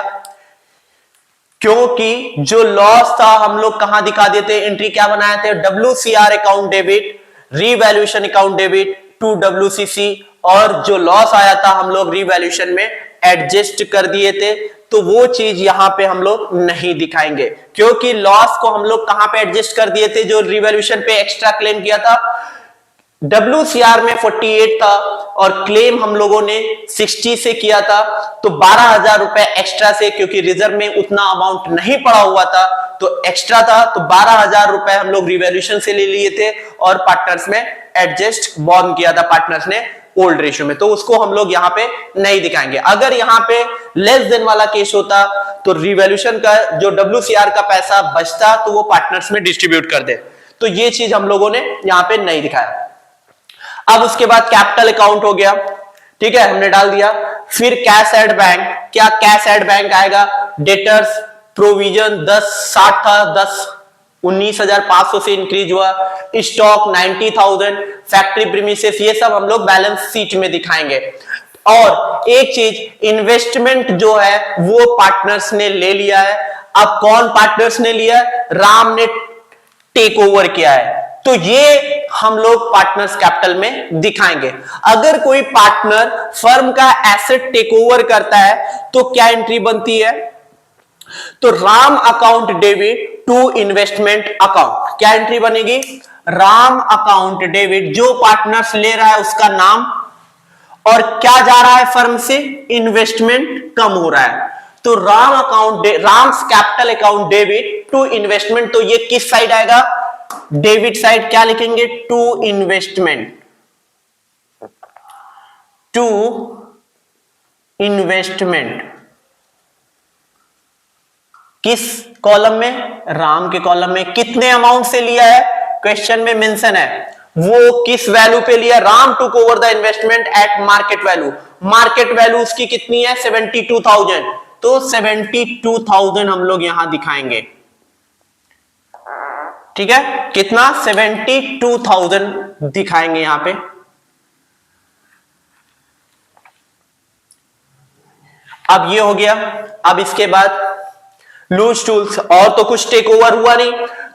Speaker 1: क्योंकि जो लॉस था हम लोग कहां दिखा देते? एंट्री क्या बनाए थे? WCR account debit, revaluation account debit to WCC, और जो लॉस आया था हम लोग रीवैल्यूएशन में एडजस्ट कर दिए थे। तो वो चीज यहां पे हम लोग नहीं दिखाएंगे, क्योंकि लॉस को हम लोग कहां पे एडजस्ट कर दिए थे? जो रिवैल्यूएशन पे एक्स्ट्रा क्लेम किया था, WCR में 48 था और क्लेम हम लोगों ने 60 से किया था। तो 12,000 रुपए एक्स्ट्रा से, क्योंकि रिजर्व में उतना अमाउंट नहीं पड़ा हुआ था तो एक्स्ट्रा था, तो 12,000 रुपए हम लोग रिवैल्यूएशन से ले लिए थे और पार्टनर्स में एडजस्ट बॉर्न किया था पार्टनर्स ने ओल्ड रेशियो में। तो उसको हम लोग यहां पे नहीं दिखाएंगे। अगर यहां पे लेस देन वाला केस होता तो रिवैल्यूएशन का जो WCR का पैसा बचता तो वो पार्टनर्स में डिस्ट्रीब्यूट कर दे। तो ये चीज हम लोगों ने यहां पे नहीं दिखाया। अब उसके बाद कैपिटल अकाउंट हो गया, ठीक है, हमने डाल दिया। फिर कैश एट बैंक, क्या कैश एट बैंक आएगा? डेटर्स प्रोविजन 10,60 था, 19,500 से इंक्रीज हुआ। स्टॉक 90,000, फैक्ट्री प्रीमिसेस, ये सब हम लोग बैलेंस शीट में दिखाएंगे। और एक चीज, इन्वेस्टमेंट जो है वो पार्टनर्स ने ले लिया है। अब कौन पार्टनर्स ने लिया है? राम ने टेक ओवर किया है, तो ये हम लोग पार्टनर्स कैपिटल में दिखाएंगे। अगर कोई पार्टनर फर्म का एसेट टेक ओवर करता है तो क्या एंट्री बनती है? तो Ram account debit to investment account, क्या एंट्री बनेगी? राम अकाउंट डेबिट, जो पार्टनर्स ले रहा है उसका नाम, और क्या जा रहा है फर्म से? इन्वेस्टमेंट कम हो रहा है। तो Ram account, Ram's capital account debit to investment, तो ये किस साइड आएगा? Debit side. क्या लिखेंगे? To investment, to investment. किस कॉलम में? राम के कॉलम में। कितने अमाउंट से लिया है? क्वेश्चन में मेंशन है। वो किस वैल्यू पे लिया? Ram took over the investment at market value. Market value उसकी कितनी है? 72,000। तो 72,000 हम लोग यहां दिखाएंगे, ठीक है। कितना? 72,000 दिखाएंगे यहां पे। अब ये हो गया। अब इसके बाद लूज टूल्स, और तो कुछ टेक ओवर हुआ नहीं,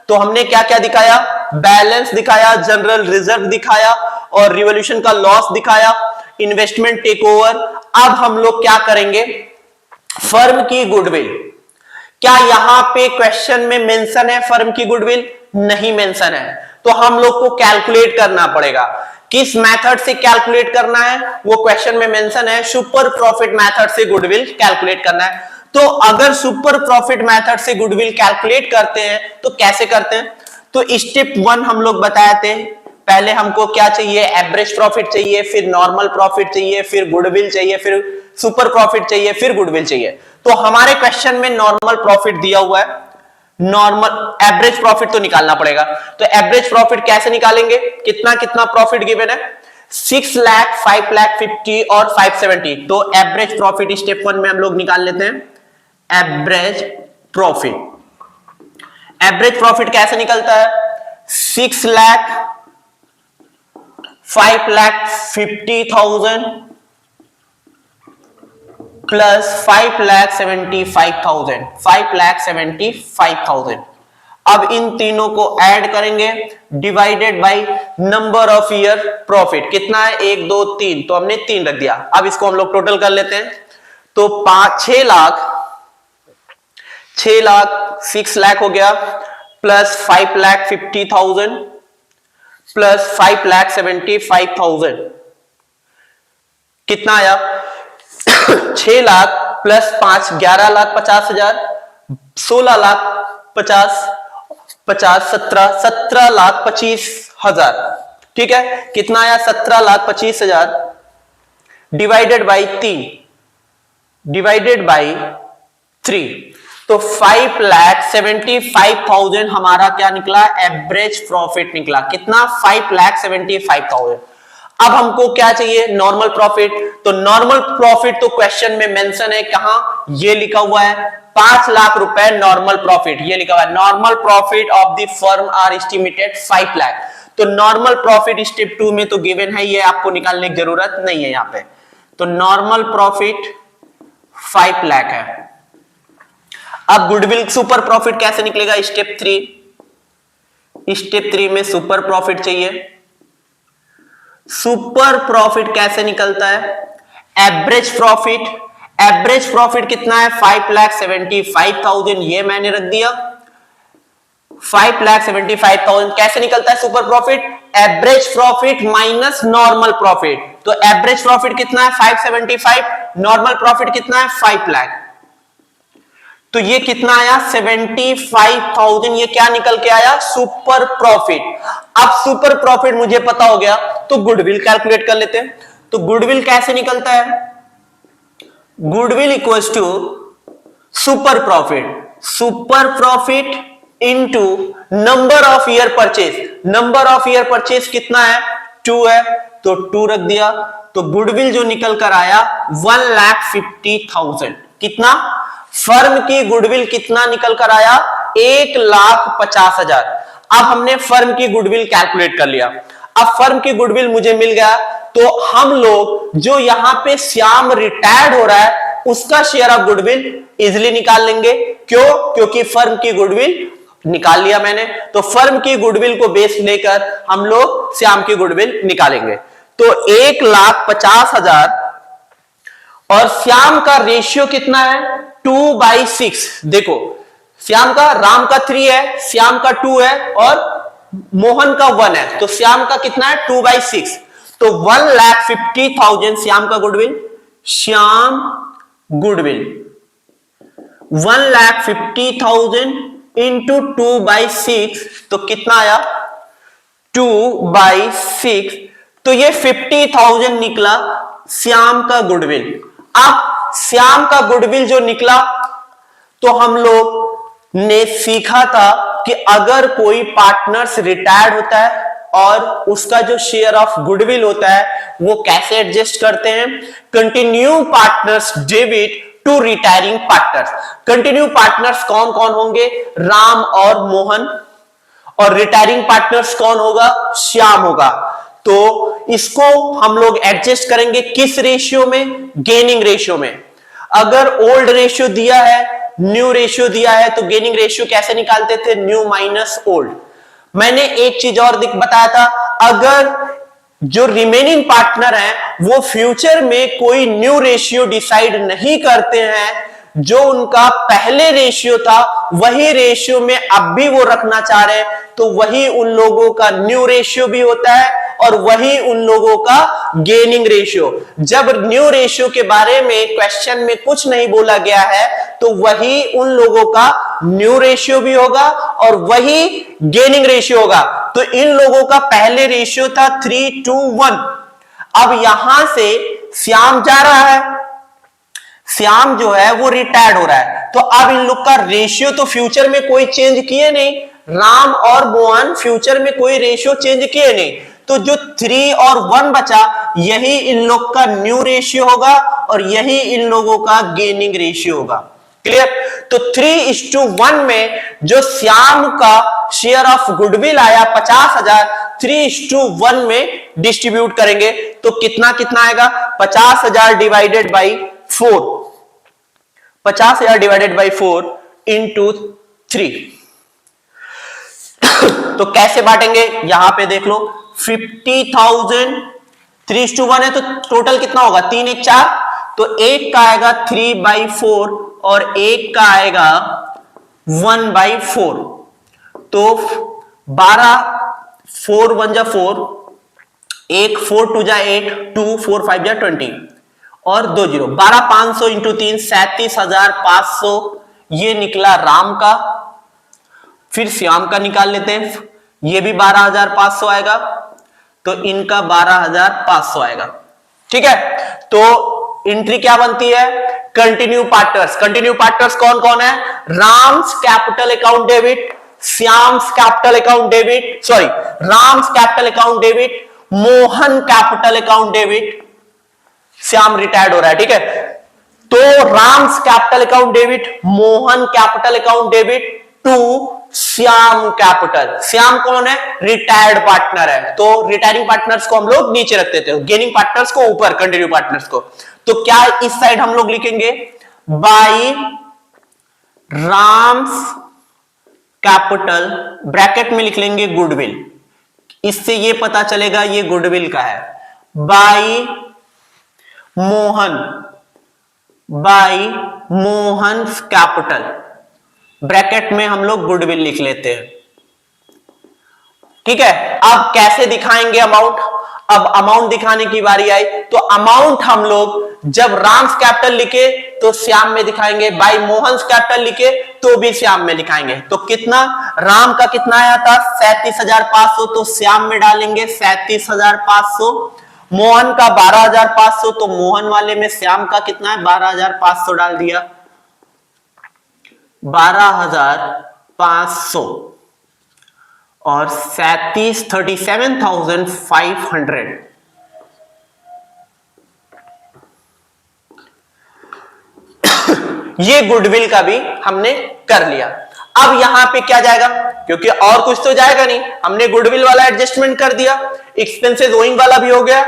Speaker 1: तो हमने क्या क्या दिखाया? बैलेंस दिखाया, जनरल रिजर्व दिखाया और रिवॉल्यूशन का लॉस दिखाया। Investment take over. अब हम लोग क्या करेंगे, फर्म की गुडविल। क्या यहां पे क्वेश्चन में मेंशन है फर्म की गुडविल? नहीं मेंशन है, तो हम लोग को कैलकुलेट करना पड़ेगा। किस मेथड से कैलकुलेट करना है वो क्वेश्चन में मेंशन है, सुपर प्रॉफिट मेथड से गुडविल कैलकुलेट करना है। तो अगर सुपर प्रॉफिट मेथड से गुडविल कैलकुलेट करते हैं तो कैसे करते हैं, तो स्टेप 1 हम लोग बताए थे। पहले हमको क्या चाहिए, एवरेज प्रॉफिट चाहिए, फिर नॉर्मल प्रॉफिट चाहिए, फिर गुडविल चाहिए, फिर सुपर प्रॉफिट चाहिए, फिर गुडविल चाहिए। तो हमारे क्वेश्चन में नॉर्मल प्रॉफिट दिया हुआ है, नॉर्मल एवरेज प्रॉफिट तो निकालना पड़ेगा। तो एवरेज प्रॉफिट कैसे निकालेंगे, कितना कितना प्रॉफिट गिवन है, 6 लाख, 5 लाख, 50 और 570। तो एवरेज प्रॉफिट स्टेप 1 में हम लोग निकाल लेते हैं। एवरेज प्रॉफिट, एवरेज प्रॉफिट कैसे निकलता है, 6 लाख, 5 लाख 50,000 प्लस 5 लाख 75,000, 5 लाख 75,000। अब इन तीनों को ऐड करेंगे, divided by number of year profit. कितना है, 1 2 3, तो हमने 3 रख दिया। अब इसको हम लोग टोटल कर लेते हैं। तो 6 लाख 6 लाख हो गया, प्लस 5 लाख 50,000 प्लस 5 लाख 75,000, कितना आया 6 लाख प्लस 5 11 लाख 50,000, 16 लाख 50 50 17 लाख 25,000। ठीक है, कितना आया 17 lakh 25,000 divided by 3, divided by 3। तो 5 लाख 75,000 हमारा क्या निकला, एवरेज प्रॉफिट निकला। कितना, 5 लाख 75,000। अब हमको क्या चाहिए, नॉर्मल प्रॉफिट। तो नॉर्मल प्रॉफिट तो क्वेश्चन में मेंशन है, कहां, ये लिखा हुआ है 5 लाख रुपए नॉर्मल प्रॉफिट, ये लिखा हुआ है normal profit of the firm are estimated 5 lakh. तो नॉर्मल प्रॉफिट स्टेप 2 में तो गिवन है, ये आपको निकालने की जरूरत नहीं है यहां पे। तो नॉर्मल प्रॉफिट 5 लाख है। अब गुडविल सुपर प्रॉफिट कैसे निकलेगा, स्टेप 3। स्टेप 3 में सुपर प्रॉफिट चाहिए। सुपर प्रॉफिट कैसे निकलता है, एवरेज प्रॉफिट। एवरेज प्रॉफिट कितना है, 5 लाख 75,000, ये मैंने रख दिया। 5 लाख 75,000 कैसे निकलता है super profit, average profit minus normal profit. तो एवरेज प्रॉफिट कितना है 575, नॉर्मल प्रॉफिट कितना है 5 लाख। तो ये कितना आया 75,000, ये क्या निकल के आया, सुपर प्रॉफिट। अब सुपर प्रॉफिट मुझे पता हो गया, तो गुडविल कैलकुलेट कर लेते हैं। तो गुडविल कैसे निकलता है, goodwill equals to super profit, super profit into number of year purchase. Number of year purchase कितना है, 2 है, तो 2 रख दिया। तो गुडविल जो निकल कर आया 1,50,000। कितना, फर्म की गुडविल कितना निकल कर आया, 1,50,000। अब हमने फर्म की गुडविल कैलकुलेट कर लिया। अब फर्म की गुडविल मुझे मिल गया, तो हम लोग जो यहां पे श्याम रिटायर्ड हो रहा है उसका शेयर ऑफ गुडविल इजिली निकाल लेंगे। क्यों, क्योंकि फर्म की गुडविल निकाल लिया मैंने, तो फर्म की गुडविल को बेस लेकर हम लोग श्याम की गुडविल निकालेंगे। तो 1,50,000 और श्याम का रेशियो कितना है, 2/6। देखो श्याम का, राम का 3 है, श्याम का 2 है और मोहन का 1 है, तो श्याम का कितना है 2/6। तो 1,50,000 श्याम का गुडविल, श्याम गुडविल 1,50,000 इंटू 2/6, तो कितना आया 2/6। तो ये 50,000 निकला श्याम का गुडविल। अब श्याम का गुडविल जो निकला, तो हम लोग ने सीखा था कि अगर कोई पार्टनर्स रिटायर्ड होता है और उसका जो शेयर ऑफ गुडविल होता है वो कैसे एडजस्ट करते हैं, continue partners debit to retiring partners. Continue partners कौन कौन होंगे, राम और मोहन, और रिटायरिंग पार्टनर्स कौन होगा, श्याम होगा। तो इसको हम लोग एडजस्ट करेंगे किस रेशियो में, गेनिंग रेशियो में। अगर ओल्ड रेशियो दिया है, न्यू रेशियो दिया है, तो गेनिंग रेशियो कैसे निकालते थे, न्यू माइनस ओल्ड। मैंने एक चीज और बताया था, अगर जो रिमेनिंग पार्टनर हैं वो फ्यूचर में कोई न्यू रेशियो डिसाइड नहीं करते हैं, जो उनका पहले रेशियो था वही रेशियो में अब भी वो रखना चाह रहे हैं, तो वही उन लोगों का न्यू रेशियो भी होता है और वही उन लोगों का गेनिंग रेशियो। जब न्यू रेशियो के बारे में क्वेश्चन में कुछ नहीं बोला गया है तो वही उन लोगों का न्यू रेशियो भी होगा और वही गेनिंग रेशियो होगा। तो इन लोगों का पहले रेशियो था 3:1। अब यहां से श्याम जा रहा है, श्याम जो है वो रिटायर्ड हो रहा है, तो अब इन लोग का रेशियो तो फ्यूचर में कोई चेंज किए नहीं, राम और मोहन फ्यूचर में कोई रेशियो चेंज किए नहीं, तो जो 3 और 1 बचा यही इन लोग का न्यू रेशियो होगा और यही इन लोगों का गेनिंग रेशियो होगा। क्लियर? तो 3:1 में जो श्याम का शेयर ऑफ गुडविल आया 50,000, 3:1 में डिस्ट्रीब्यूट करेंगे तो कितना कितना आएगा, 50,000 divided by 4, 50,000 divided by 4 into 3। तो कैसे बांटेंगे यहां पे देख लो, 50,000 3:1 है तो टोटल कितना होगा, 3 1 4, तो एक का आएगा 3/4 और एक का आएगा 1/4, तो 12 4 1 जा 4, 1 4 2 जा 8, 2 4 5 जा 20 और 2 0, 12,500 इंटू 3 37,500 ये निकला राम का। फिर श्याम का निकाल लेते हैं, ये भी 12,500 आएगा, तो इनका 12,500 आएगा। ठीक है, तो एंट्री क्या बनती है, कंटिन्यू पार्टनर्स। कंटिन्यू पार्टनर्स कौन कौन है, Ram's capital account debit, Shyam's capital account debit, sorry Ram's capital account debit, Mohan capital account debit, Shyam retired हो रहा है। ठीक है, तो Ram's capital account debit, Mohan capital account debit to Shyam capital. Shyam कौन है, रिटायर्ड पार्टनर है, तो रिटायरिंग पार्टनर्स को हम लोग नीचे रख देते हैं, गेनिंग पार्टनर्स को ऊपर, कंटिन्यू पार्टनर्स को। तो क्या इस साइड हम लोग लिखेंगे, बाई राम्स कैपिटल, ब्रैकेट में लिख लेंगे गुडविल, इससे ये पता चलेगा ये गुडविल का है, by Mohan, by Mohan capital, bracket में हम लोग गुडविल लिख लेते हैं। ठीक है, अब कैसे दिखाएंगे अमाउंट, अब अमाउंट दिखाने की बारी आई, तो अमाउंट हम लोग जब राम्स कैपिटल लिखे तो श्याम में दिखाएंगे, बाई मोहन कैपिटल लिखे तो भी श्याम में दिखाएंगे। तो कितना, राम का कितना आया था 37,500, तो श्याम में डालेंगे 37,500, मोहन का 12,500, तो मोहन वाले में श्याम का कितना है 12,500 डाल दिया, 12,500 और 37,500। ये गुडविल का भी हमने कर लिया। अब यहां पे क्या जाएगा, क्योंकि और कुछ तो जाएगा नहीं, हमने गुडविल वाला एडजस्टमेंट कर दिया, एक्सपेंसेस ओइंग वाला भी हो गया,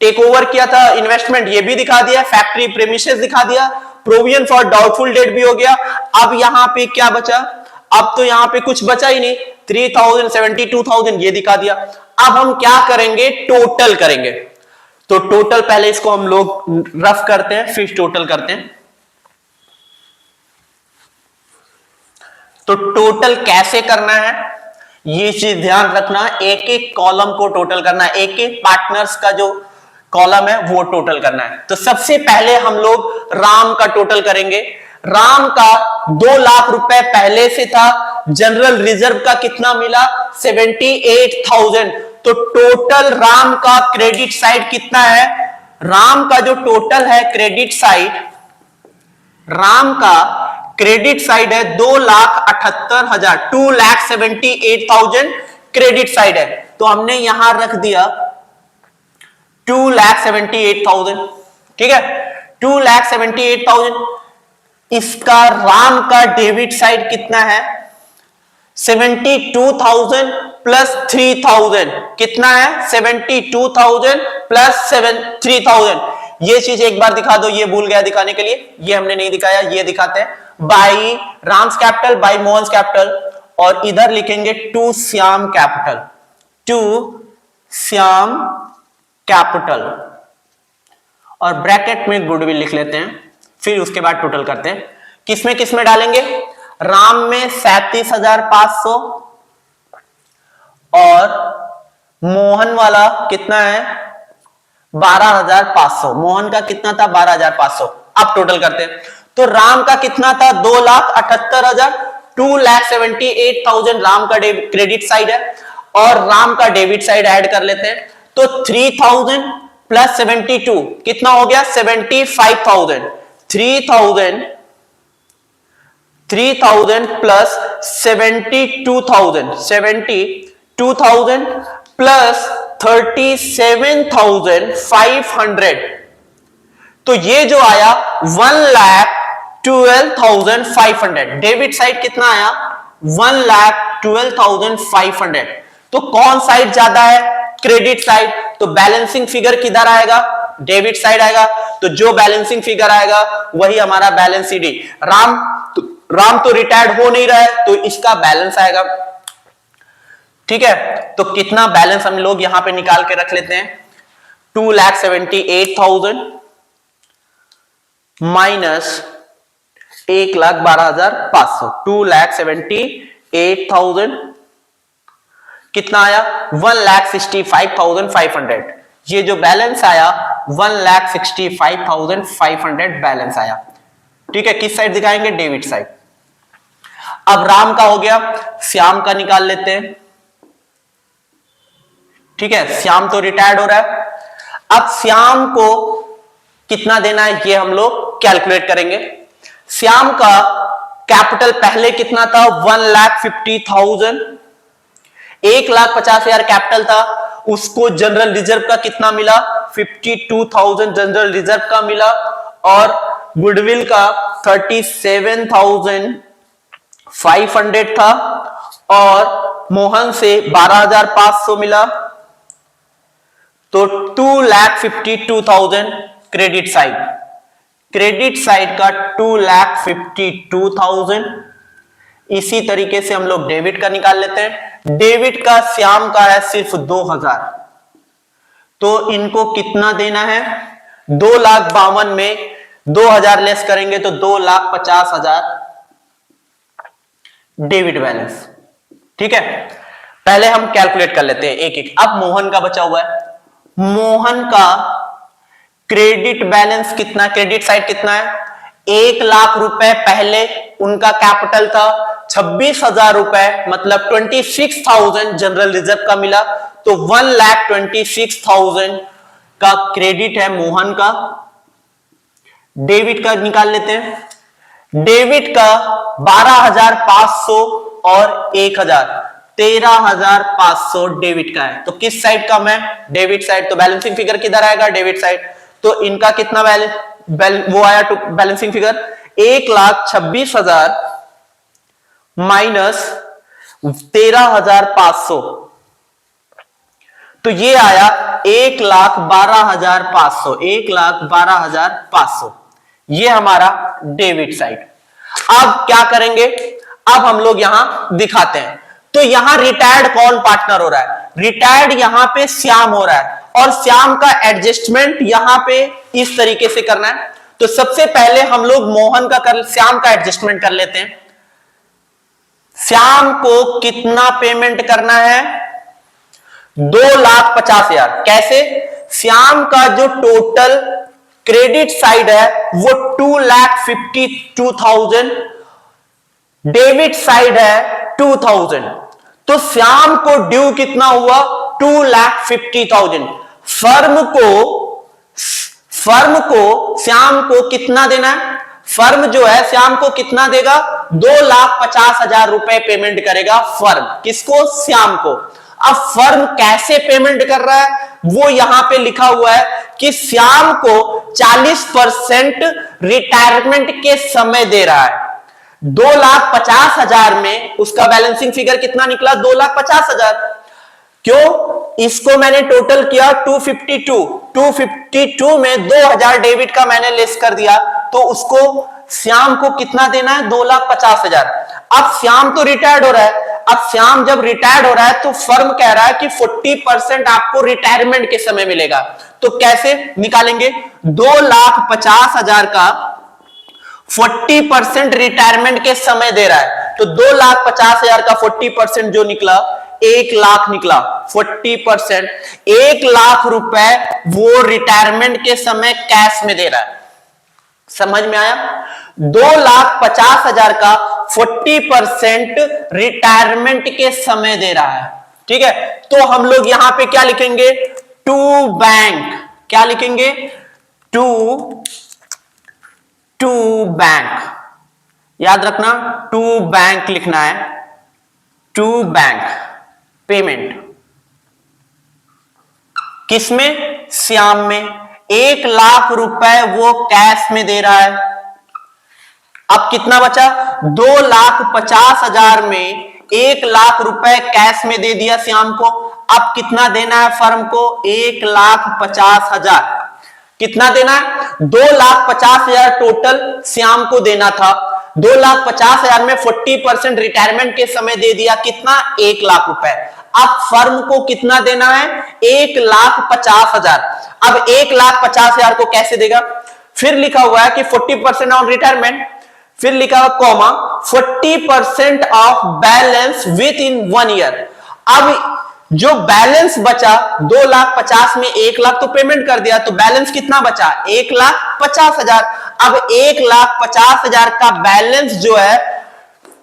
Speaker 1: टेक ओवर किया था इन्वेस्टमेंट ये भी दिखा दिया, फैक्ट्री प्रेमिसेस दिखा दिया, प्रोविजन फॉर डाउटफुल डेट भी हो गया। अब यहां पे क्या बचा, अब तो यहां पे कुछ बचा ही नहीं, 3,000 72,000 ये दिखा दिया। अब हम क्या करेंगे, टोटल करेंगे। तो टोटल पहले इसको हम लोग रफ करते हैं, फिर टोटल करते हैं। तो टोटल कैसे करना है ये चीज ध्यान रखना, एक एक कॉलम को टोटल करना है, एक एक पार्टनर्स का जो कॉलम है वो टोटल करना है। तो सबसे पहले हम लोग राम का टोटल करेंगे। राम का 2 लाख रुपए पहले से था, जनरल रिजर्व का कितना मिला 78,000, तो टोटल राम का क्रेडिट साइड कितना है, राम का जो टोटल है क्रेडिट साइड, राम का क्रेडिट साइड है 2,78,000, 2,78,000 क्रेडिट साइड है, तो हमने यहां रख दिया 2,78,000। ठीक है, 2,78,000। इसका राम का डेबिट साइड कितना है 72,000 प्लस 3,000, कितना है 72,000 प्लस 3,000। ये चीज एक बार दिखा दो, ये भूल गया दिखाने के लिए, ये हमने नहीं दिखाया, ये दिखाते हैं, by Ram's capital, by Mohan capital, और इधर लिखेंगे to Shyam capital, to Shyam capital और ब्रैकेट में गुडविल लिख लेते हैं, फिर उसके बाद टोटल करते हैं। किसमें डालेंगे? राम में 37,500 और मोहन वाला कितना है? 12,500। मोहन का कितना था? 12,500। अब टोटल करते हैं तो राम का कितना था? 2,78,000। 2,78,000 राम का क्रेडिट साइड है और राम का डेबिट साइड ऐड कर लेते हैं तो 3,000 प्लस 72 कितना हो गया? 75,000। 3,000 प्लस 72,000 प्लस 37,500 तो ये जो आया 1,12,500। डेबिट साइड कितना आया? 1,12,500। तो कौन साइड ज्यादा है? Credit side. तो बैलेंसिंग फिगर किधर आएगा? डेबिट साइड आएगा। तो जो बैलेंसिंग फिगर आएगा वही हमारा बैलेंस सीडी। राम तो रिटायर्ड हो नहीं रहा है तो इसका बैलेंस आएगा। ठीक है, तो कितना बैलेंस हम लोग यहां पे निकाल के रख लेते हैं? 2,78,000 माइनस 1,12,500। 2,78,000 कितना आया? 1,65,500। ये जो बैलेंस आया 1,65,500 बैलेंस आया। ठीक है, किस साइड दिखाएंगे? Debit side. अब राम का हो गया, श्याम का निकाल लेते हैं। ठीक है, श्याम तो रिटायर्ड हो रहा है। अब श्याम को कितना देना है ये हम लोग कैलकुलेट करेंगे। श्याम का कैपिटल पहले कितना था? 1,50,000। 1,50,000 कैपिटल था, उसको जनरल रिजर्व का कितना मिला? 52,000 जनरल रिजर्व का मिला और गुडविल का 37,500 था और मोहन से 12,500 मिला तो 2,52,000 क्रेडिट साइड। क्रेडिट साइड का 2,52,000। इसी तरीके से हम लोग डेबिट का निकाल लेते हैं। डेबिट का श्याम का है सिर्फ 2,000 तो इनको कितना देना है? 2,52,000 में 2,000 लेस करेंगे तो 2,50,000 डेबिट बैलेंस। ठीक है, पहले हम कैलकुलेट कर लेते हैं एक एक। अब मोहन का बचा हुआ है। मोहन का क्रेडिट बैलेंस कितना? क्रेडिट साइड कितना है? 1,00,000 रुपए पहले उनका कैपिटल था, 26,000 रुपए मतलब 26,000 जनरल रिजर्व का मिला तो 1,26,000 का क्रेडिट है मोहन का। डेबिट का निकाल लेते हैं। डेबिट का 12,500 और 1,000 13,500 डेबिट का है। तो किस साइड कम है? Debit side. तो बैलेंसिंग फिगर किधर आएगा? Debit side. तो इनका कितना वो आया बैलेंसिंग फिगर? 1,26,000 माइनस 13,500 तो ये आया 1,12,500। 1,12,500 ये हमारा डेबिट साइड। अब क्या करेंगे? अब हम लोग यहां दिखाते हैं। तो यहां रिटायर्ड कौन पार्टनर हो रहा है? रिटायर्ड यहां पे श्याम हो रहा है और श्याम का एडजस्टमेंट यहां पे इस तरीके से करना है। तो सबसे पहले हम लोग मोहन का श्याम का एडजस्टमेंट कर लेते हैं। श्याम को कितना पेमेंट करना है? 2,50,000। कैसे? श्याम का जो टोटल क्रेडिट साइड है वो 2,52,000, डेबिट साइड है 2,000। तो श्याम को ड्यू कितना हुआ? 2,50,000। फर्म को श्याम को कितना देना है? फर्म जो है श्याम को कितना देगा? 2,50,000 रुपए पेमेंट करेगा फर्म। किसको? श्याम को। अब फर्म कैसे पेमेंट कर रहा है वो यहां पे लिखा हुआ है कि श्याम को 40% रिटायरमेंट के समय दे रहा है। 2,50,000 में उसका बैलेंसिंग फिगर कितना निकला? 2,50,000। क्यों? इसको मैंने टोटल किया 252 में 2,000 डेबिट का मैंने लेस कर दिया तो उसको श्याम को कितना देना है? 2,50,000। अब श्याम तो रिटायर्ड हो रहा है, अब श्याम जब रिटायर्ड हो रहा है तो फर्म कह रहा है कि 40% आपको रिटायरमेंट के समय मिलेगा। तो कैसे निकालेंगे? 2,50,000 का 40% रिटायरमेंट के समय दे रहा है, तो 2,50,000 का 40% जो निकला 1 लाख निकला। 40% 1 लाख रुपए वो रिटायरमेंट के समय कैश में दे रहा है। समझ में आया? 2,50,000 का 40% रिटायरमेंट के समय दे रहा है। ठीक है, तो हम लोग यहां पे क्या लिखेंगे? To bank. क्या लिखेंगे? To bank. याद रखना, टू बैंक लिखना है। टू बैंक पेमेंट किसमें? श्याम में। 1 लाख रुपए वो कैश में दे रहा है। अब कितना बचा? 2,50,000 में 1 लाख रुपए कैश में दे दिया श्याम को। अब कितना देना है फर्म को? 1,50,000। कितना देना है? 2,50,000 टोटल श्याम को देना था। 2,50,000 में 40% रिटायरमेंट के समय दे दिया। कितना? 1 लाख रुपए। अब फर्म को कितना देना है? 1,50,000। अब 1,50,000 को कैसे देगा? फिर लिखा हुआ है कि 40% ऑन रिटायरमेंट, फिर लिखा हुआ comma 40% of balance with in 1 year. अब जो बैलेंस बचा 2,50,000 में 1 लाख तो पेमेंट कर दिया, तो बैलेंस कितना बचा? 1,50,000। अब 1,50,000 का बैलेंस जो है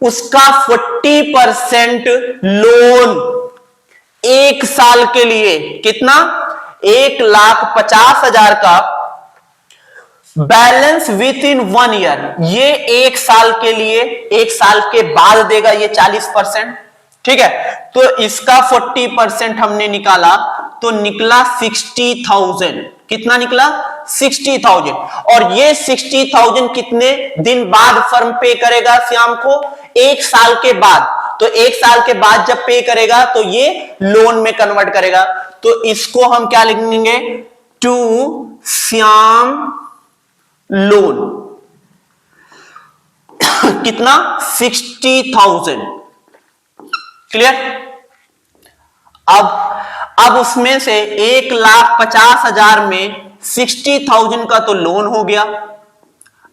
Speaker 1: उसका 40% लोन 1 साल के लिए। कितना? 1,50,000 का बैलेंस विद इन 1 ईयर, ये 1 साल के लिए, 1 साल के बाद देगा ये 40%। ठीक है, तो इसका 40% हमने निकाला तो निकला 60,000। कितना निकला? 60,000। और ये 60,000 कितने दिन बाद फर्म पे करेगा श्याम को? 1 साल के बाद। तो 1 साल के बाद जब पे करेगा तो ये लोन में कन्वर्ट करेगा। तो इसको हम क्या लिखेंगे? To Shyam loan. कितना? 60,000। क्लियर? अब उसमें से 1,50,000 में 60,000 का तो लोन हो गया।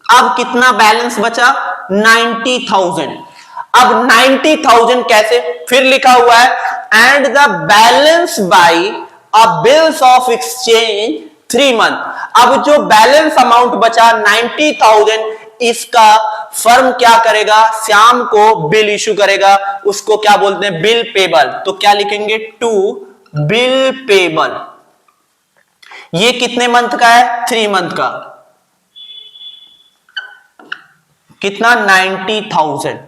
Speaker 1: अब कितना बैलेंस बचा? 90,000। अब 90,000 कैसे? फिर लिखा हुआ है and the balance by a bills of exchange 3 month. अब जो बैलेंस अमाउंट बचा 90,000, इसका फर्म क्या करेगा? श्याम को बिल इशू करेगा। उसको क्या बोलते हैं? Bill payable. तो क्या लिखेंगे? To bill payable. ये कितने मंथ का है? 3 मंथ का। कितना? 90,000।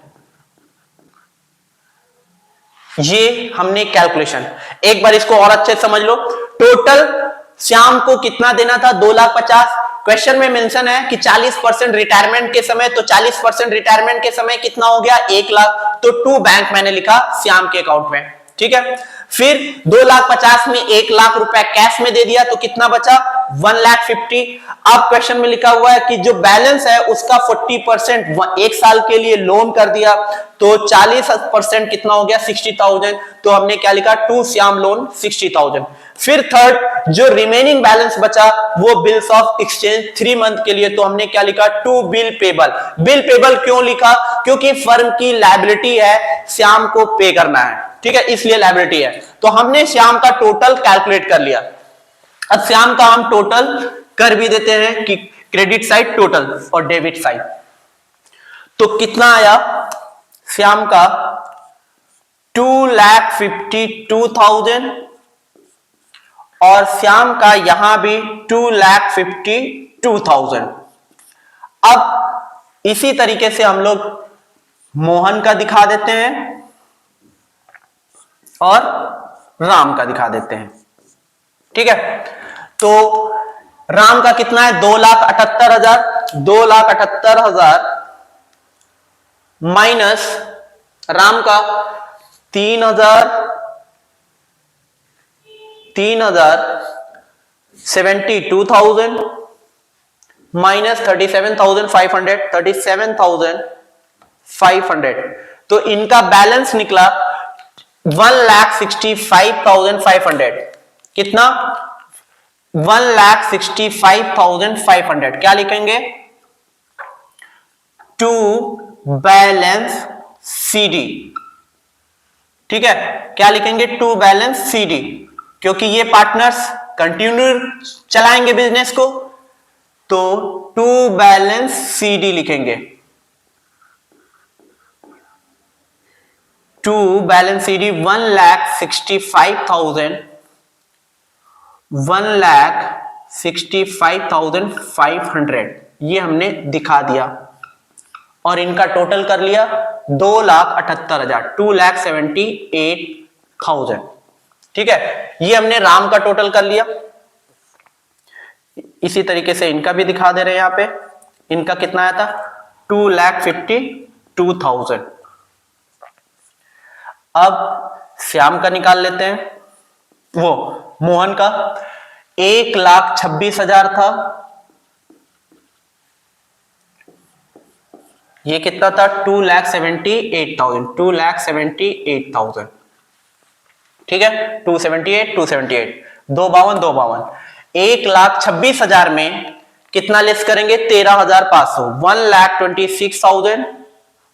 Speaker 1: ये हमने कैलकुलेशन। एक बार इसको और अच्छे से समझ लो। टोटल श्याम को कितना देना था? 2,50,000। क्वेश्चन में मेंशन है कि 40% रिटायरमेंट के समय, तो 40% रिटायरमेंट के समय कितना हो गया? 1 लाख। तो टू बैंक मैंने लिखा श्याम के अकाउंट में। ठीक है, फिर 2,50,000 में 1 लाख रुपए कैश में दे दिया, तो कितना बचा? 1,50,000। अब क्वेश्चन में लिखा हुआ है कि जो बैलेंस है उसका 40% 1 साल के लिए लोन कर दिया, तो 40% कितना हो गया? 60,000। तो हमने क्या लिखा? To Shyam loan 60,000। फिर थर्ड जो रिमेनिंग बैलेंस बचा वो बिल्स ऑफ एक्सचेंज 3 मंथ के लिए, तो हमने क्या लिखा? To bill payable. Bill payable क्यों लिखा? क्योंकि फर्म की लायबिलिटी है, श्याम को पे करना है। ठीक है, इसलिए लायबिलिटी है। तो हमने श्याम का टोटल कैलकुलेट कर लिया। अब श्याम का हम टोटल कर भी देते हैं कि क्रेडिट साइड टोटल और डेबिट साइड। तो कितना आया श्याम का? 2,52,000 और श्याम का यहां भी 2,52,000। अब इसी तरीके से हम लोग मोहन का दिखा देते हैं और राम का दिखा देते हैं। ठीक है, तो राम का कितना है? 2,78,000। 2,78,000 माइनस राम का 3,72,000 माइनस 37,500। 37,500। तो इनका बैलेंस निकला 1,65,500 कितना? 1,65,500 क्या लिखेंगे? To balance CD. ठीक है, क्या लिखेंगे? टू बैलेंस सीडी, क्योंकि ये पार्टनर्स कंटिन्यू चलाएंगे बिजनेस को, तो टू बैलेंस सीडी लिखेंगे। टू बैलेंस सीडी 1,65,500 ये हमने दिखा दिया, और इनका टोटल कर लिया 2,78,000, 2,78,000। ठीक है, ये हमने राम का टोटल कर लिया। इसी तरीके से इनका भी दिखा दे रहे हैं। यहां पे इनका कितना आया था? 2,52,000। अब श्याम का निकाल लेते हैं, वो मोहन का 1,26,000 था। ये कितना था? 2,78,000, 2,78,000। ठीक है, 278, 278, 252, 1,26,000 में कितना लेस करेंगे? 13,500। 1,26,000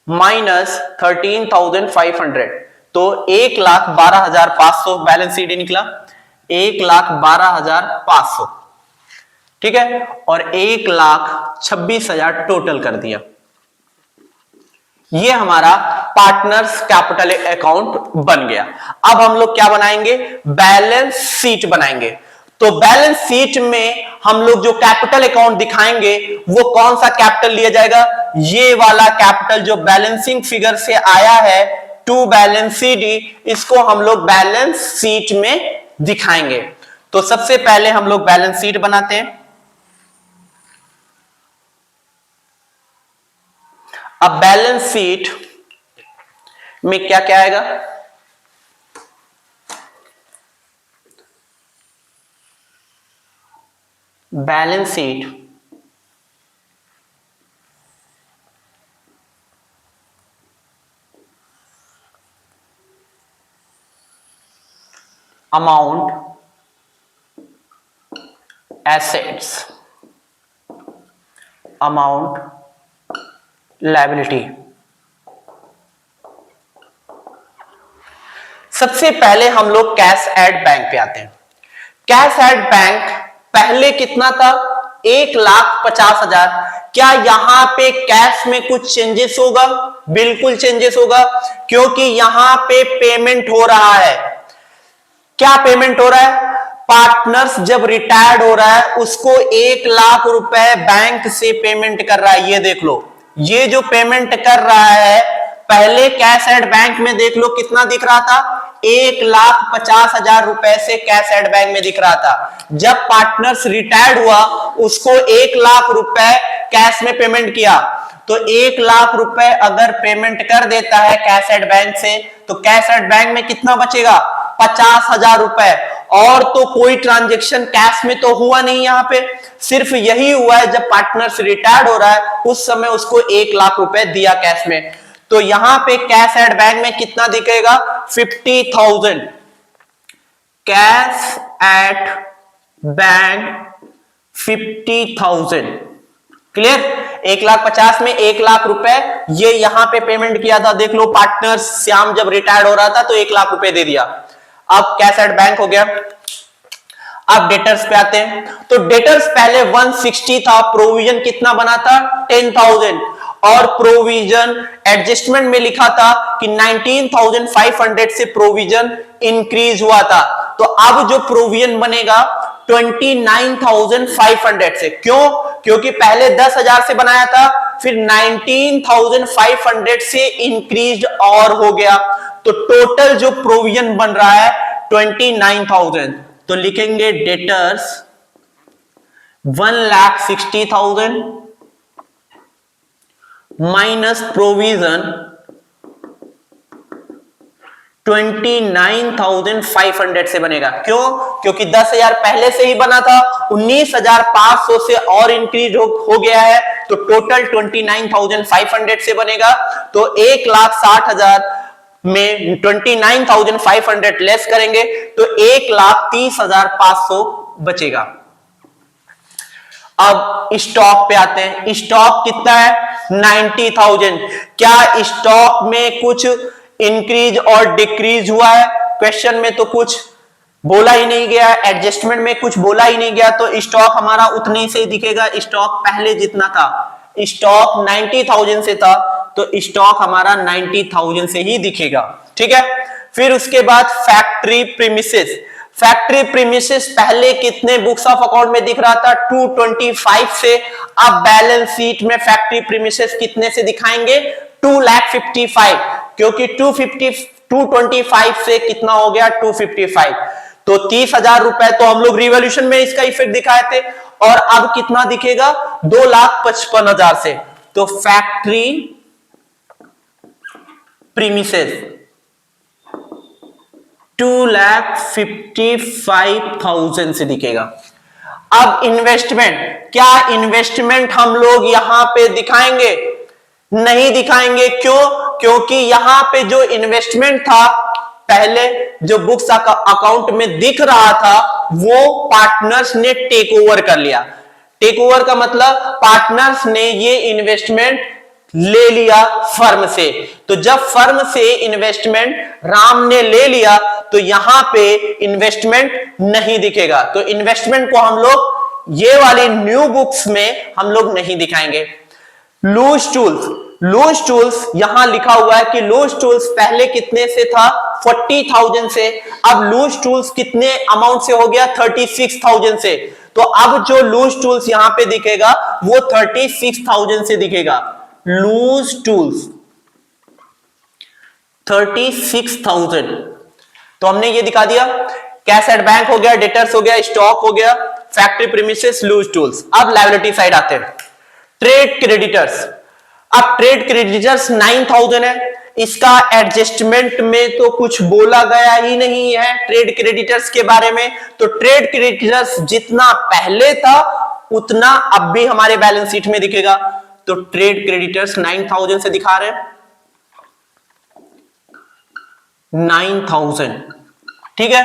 Speaker 1: माइनस 13,500, तो 1,12,500 बैलेंस शीट निकला। 1,12,500। ठीक है, और 1,26,000 टोटल कर दिया। ये हमारा पार्टनर्स कैपिटल अकाउंट बन गया। अब हम लोग क्या बनाएंगे? बैलेंस शीट बनाएंगे। तो बैलेंस शीट में हम लोग जो कैपिटल अकाउंट दिखाएंगे वो कौन सा कैपिटल लिया जाएगा? ये वाला कैपिटल जो बैलेंसिंग फिगर से आया है, टू बैलेंस सीडी, इसको हम लोग बैलेंस शीट में दिखाएंगे। तो सबसे पहले हम लोग बैलेंस शीट बनाते हैं। अब बैलेंस शीट में क्या क्या आएगा? Balance sheet amount, assets, amount, liability. सबसे पहले हम लोग कैश एट बैंक पे आते हैं। कैश एट बैंक पहले कितना था? 1,50,000। क्या यहां पे कैश में कुछ चेंजेस होगा? बिल्कुल चेंजेस होगा, क्योंकि यहां पे पेमेंट हो रहा है। क्या पेमेंट हो रहा है? पार्टनर्स जब रिटायर्ड हो रहा है उसको 1,00,000 रुपए बैंक से पेमेंट कर रहा है। ये देख लो, ये जो पेमेंट कर रहा है, पहले कैश एट बैंक में देख लो कितना दिख रहा था? 1,50,000 रुपए से कैश एट बैंक में दिख रहा था। जब पार्टनर्स रिटायर्ड हुआ उसको 1,00,000 रुपए कैश में पेमेंट किया, तो 1,00,000 रुपए अगर पेमेंट कर देता है कैश एट बैंक से, तो कैश एट बैंक में कितना बचेगा? 50,000 रुपए। और तो कोई ट्रांजेक्शन कैश में तो हुआ नहीं, यहां पे सिर्फ यही हुआ है जब पार्टनर्स रिटायर्ड हो रहा है उस समय उसको 1,00,000 रुपए दिया कैश में। तो यहां पे कैश एट बैंक में कितना दिखेगा? 50,000। Cash at bank 50,000। क्लियर? 1,50,000 में 1,00,000 रुपए ये यहां पे पेमेंट किया था। देख लो, पार्टनर श्याम जब रिटायर्ड हो रहा था तो 1,00,000 रुपए दे दिया। अब कैश एट बैंक हो गया। अब डेटर्स पे आते हैं। तो डेटर्स पहले 160 था, प्रोविजन कितना बना था? 10,000, और प्रोविजन एडजस्टमेंट में लिखा था कि 19,500 से प्रोविजन इंक्रीज हुआ था। तो अब जो प्रोविजन बनेगा 29,500 से। क्यों? क्योंकि पहले 10,000 से बनाया था, फिर 19,500 से इंक्रीज और हो गया, तो टोटल जो प्रोविजन बन रहा है 29,000। तो लिखेंगे डेटर्स 1,60,000 माइनस प्रोविजन 29,500 से बनेगा। क्यों? क्योंकि 10,000 पहले से ही बना था, 19,500 से और इंक्रीज हो गया है, तो टोटल 29,500 से बनेगा। तो 1,60,000 में 29,500 लेस करेंगे तो 1,30,500 बचेगा। अब स्टॉक पे आते हैं। स्टॉक कितना है? 90,000। क्या स्टॉक में कुछ इंक्रीज और डिक्रीज हुआ है? क्वेश्चन में तो कुछ बोला ही नहीं गया, एडजस्टमेंट में कुछ बोला ही नहीं गया, तो स्टॉक हमारा उतने से ही दिखेगा। स्टॉक पहले जितना था, स्टॉक 90,000 से था, तो स्टॉक हमारा 90,000 से ही दिखेगा। ठीक है। फिर उसके बाद फैक्ट्री प्रीमिसेस। फैक्ट्री प्रीमिसेस पहले कितने बुक्स ऑफ अकाउंट में दिख रहा था? 225 से। अब बैलेंस शीट में फैक्ट्री प्रीमिसेस कितने से दिखाएंगे? 2,55,000, क्योंकि 225 से कितना हो गया? 255, तो 30,000 रुपए तो हम लोग रिवॉल्यूशन में इसका इफेक्ट दिखाए थे, और अब कितना दिखेगा? 2,55,000 से। तो फैक्ट्री प्रीमिसेस 2,55,000 से दिखेगा। अब इन्वेस्टमेंट, क्या इन्वेस्टमेंट हम लोग यहां पे दिखाएंगे? नहीं दिखाएंगे। क्यों? क्योंकि यहां पे जो इन्वेस्टमेंट था, पहले जो बुक्स अकाउंट में दिख रहा था, वो पार्टनर्स ने टेक ओवर कर लिया। टेक ओवर का मतलब पार्टनर्स ने ये इन्वेस्टमेंट ले लिया फर्म से। तो जब फर्म से इन्वेस्टमेंट राम ने ले लिया, तो यहां पे इन्वेस्टमेंट नहीं दिखेगा। तो इन्वेस्टमेंट को हम लोग ये वाली न्यू बुक्स में हम लोग नहीं दिखाएंगे। लूज टूल्स, लूज टूल्स यहां लिखा हुआ है कि लूज टूल्स पहले कितने से था? 40,000 से। अब लूज टूल्स कितने अमाउंट से हो गया? 36,000 से। तो अब जो लूज टूल्स यहां पे दिखेगा वो 36,000 से दिखेगा। लूज टूल्स 36,000, तो हमने ये दिखा दिया। कैश एट बैंक हो गया, डेटर्स हो गया, स्टॉक हो गया, फैक्ट्री प्रीमिसेस, लूज टूल्स। अब लायबिलिटी साइड आते हैं। Trade creditors. अब ट्रेड क्रेडिटर्स 9,000 है। इसका एडजस्टमेंट में तो कुछ बोला गया ही नहीं है ट्रेड क्रेडिटर्स के बारे में। तो ट्रेड क्रेडिटर्स जितना पहले था उतना अब भी हमारे बैलेंस शीट में दिखेगा। तो ट्रेड क्रेडिटर्स 9,000 से दिखा रहे हैं, 9,000। ठीक है,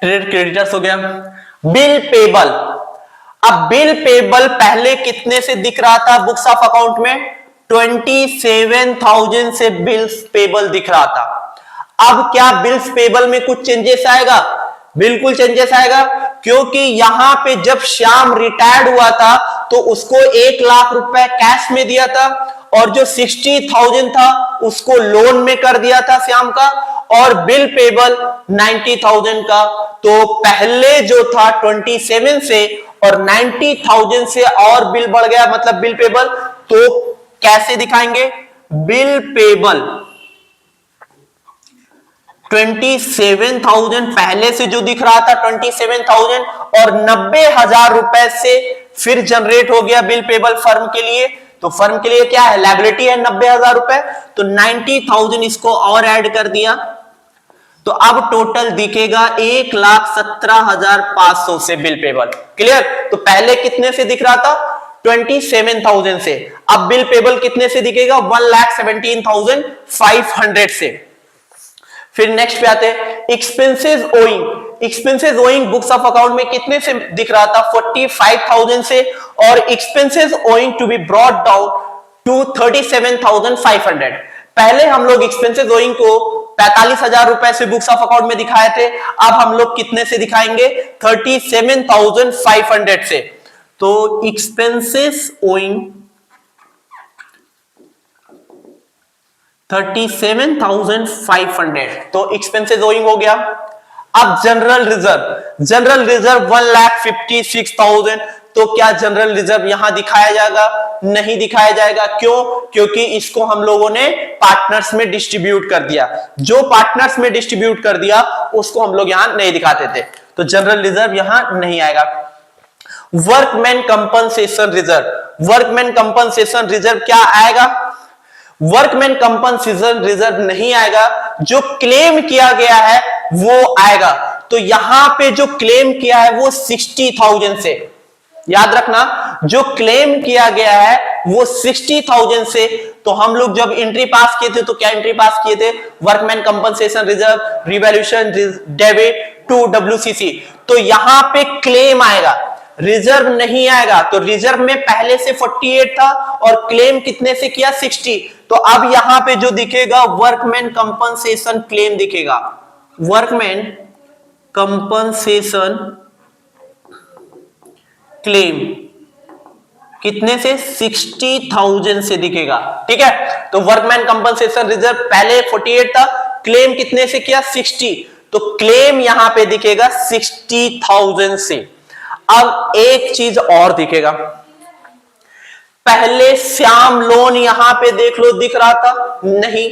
Speaker 1: ट्रेड क्रेडिटर्स हो गया। Bill payable. अब बिल पेबल पहले कितने से दिख रहा था बुक्स ऑफ अकाउंट में? 27,000 से बिल्स पेबल दिख रहा था। अब क्या बिल्स पेबल में कुछ चेंजेस आएगा? बिल्कुल चेंजेस आएगा, क्योंकि यहां पे जब श्याम रिटायर्ड हुआ था तो उसको 1,00,000 रुपए कैश में दिया था, और जो 60,000 था उसको लोन में कर दिया था श्याम का, और बिल पेबल 90,000 का। तो पहले जो था 27 से और 90,000 से और बिल बढ़ गया, मतलब बिल पेबल। तो कैसे दिखाएंगे? बिल पेबल 27,000 पहले से जो दिख रहा था 27,000, और 90,000 रुपए से फिर जनरेट हो गया बिल पेबल फर्म के लिए। तो फर्म के लिए क्या है? लायबिलिटी है 90,000 रुपए। तो 90,000 इसको और ऐड कर दिया, तो अब टोटल दिखेगा 1,17,500 से बिल पेबल। क्लियर? तो पहले कितने से दिख रहा था? 27,000 से। अब बिल पेबल कितने से दिखेगा? 1,17,500 से। फिर नेक्स्ट पे आते हैं expenses owing. Expenses owing books of account में कितने से दिख रहा था? 45,000 से, और expenses owing to be brought down to 37,500। पहले हम लोग एक्सपेंसेस ओइंग को 45,000 रुपए से बुक्स ऑफ अकाउंट में दिखाए थे। अब हम लोग कितने से दिखाएंगे? 37,500 से। तो एक्सपेंसेस ओइंग 37,500, तो एक्सपेंसेस ओइंग हो गया। अब जनरल रिजर्व, जनरल रिजर्व 1,56,000, तो क्या जनरल रिजर्व यहां दिखाया जाएगा? नहीं दिखाया जाएगा। क्यों? क्योंकि इसको हम लोगों ने पार्टनर्स में डिस्ट्रीब्यूट कर दिया। जो पार्टनर्स में डिस्ट्रीब्यूट कर दिया उसको हम लोग यहां नहीं दिखाते थे, तो जनरल रिजर्व यहां नहीं आएगा। Workman compensation reserve, workman compensation reserve क्या आएगा? वर्कमैन कंपनसेशन रिजर्व नहीं आएगा। जो क्लेम किया गया है वो आएगा। तो यहां पे जो क्लेम किया है वो 60,000 से, याद रखना, जो क्लेम किया गया है वो 60,000 से। तो हम लोग जब एंट्री पास किए थे तो क्या एंट्री पास किए थे, workman compensation reserve revaluation debit to WCC। तो यहां पे क्लेम आएगा, रिजर्व नहीं आएगा। तो रिजर्व में पहले से 48 था और क्लेम कितने से किया, 60। तो अब यहां पे जो दिखेगा वर्कमैन कंपनसेशन क्लेम दिखेगा, वर्कमैन कंपनसेशन क्लेम कितने से, 60,000 से दिखेगा। ठीक है, तो वर्कमैन कंपनसेशन रिजर्व पहले 48 था, क्लेम कितने से किया, 60। तो क्लेम यहां पे दिखेगा 60,000 से। अब एक चीज और दिखेगा, पहले श्याम लोन यहां पे देख लो दिख रहा था, नहीं,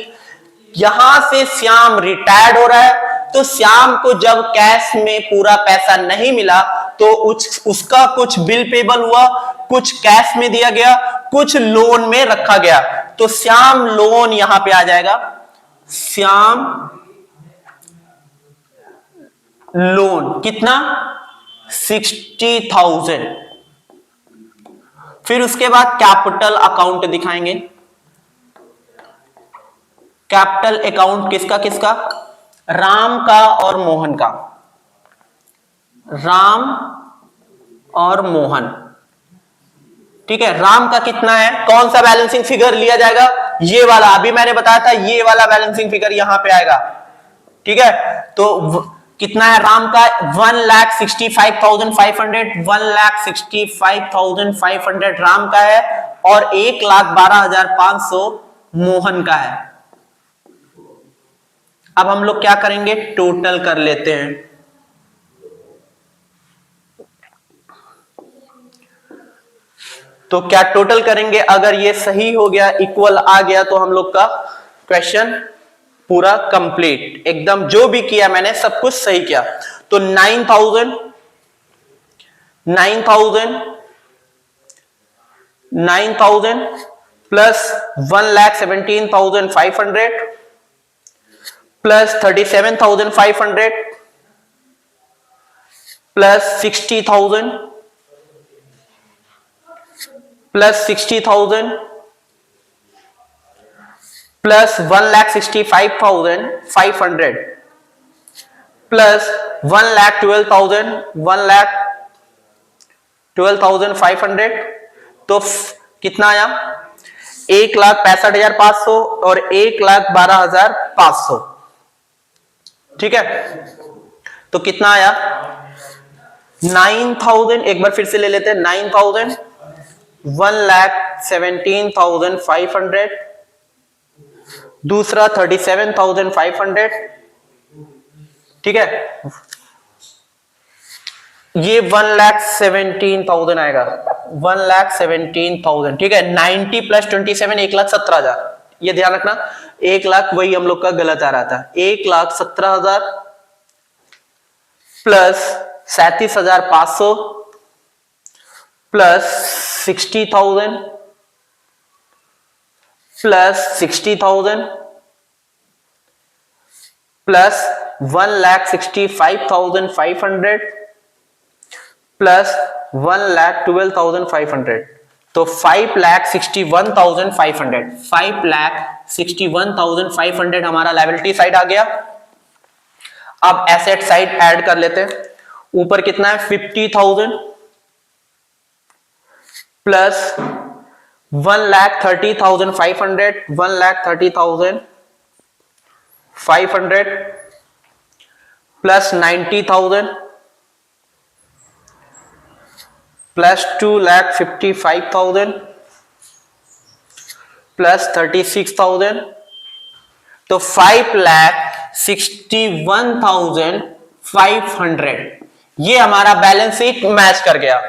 Speaker 1: यहां से श्याम रिटायर्ड हो रहा है। तो श्याम को जब कैश में पूरा पैसा नहीं मिला तो उसका कुछ बिल पेबल हुआ, कुछ कैश में दिया गया, कुछ लोन में रखा गया। तो श्याम लोन यहां पे आ जाएगा, श्याम लोन कितना, 60,000। फिर उसके बाद कैपिटल अकाउंट दिखाएंगे, कैपिटल अकाउंट किसका किसका, राम का और मोहन का, राम और मोहन। ठीक है, राम का कितना है, कौन सा बैलेंसिंग फिगर लिया जाएगा, ये वाला, अभी मैंने बताया था ये वाला बैलेंसिंग फिगर यहां पे आएगा। ठीक है, तो कितना है राम का, 1,65,500, 1,65,500 राम का है और 1,12,500 मोहन का है। अब हम लोग क्या करेंगे, टोटल कर लेते हैं। तो क्या टोटल करेंगे, अगर ये सही हो गया, इक्वल आ गया, तो हम लोग का क्वेश्चन पूरा कंप्लीट, एकदम जो भी किया मैंने सब कुछ सही किया। तो 9,000 plus 1,17,500 plus 37,500 plus 60,000 plus 60,000 plus 1,65,500 plus 1,12,500। तो कितना आया, 1,65,500 और 1,12,500। ठीक है, तो कितना आया, 9,000, एक बार फिर से ले लेते हैं, 9,000, 1,17,500, दूसरा 37,500। ठीक है, ये 1,17,000 आएगा, 1,17,000। ठीक है, 90 प्लस 27 1,17,000, ये ध्यान रखना, 1 लाख वही हम लोग का गलत आ रहा था, 1,17,000 plus 37,500 plus 60,000 plus 60,000 plus 1,65,500 plus 1,12,500। तो 5,61,500, 5,61,500 हमारा लायबिलिटी साइड आ गया। अब एसेट साइड ऐड कर लेते हैं, ऊपर कितना है, 50,000 प्लस 1,30,500, 1,30,500 प्लस 90,000 प्लस 2,55,000 प्लस 36,000। तो 5,61,500 ये हमारा बैलेंस शीट मैच कर गया।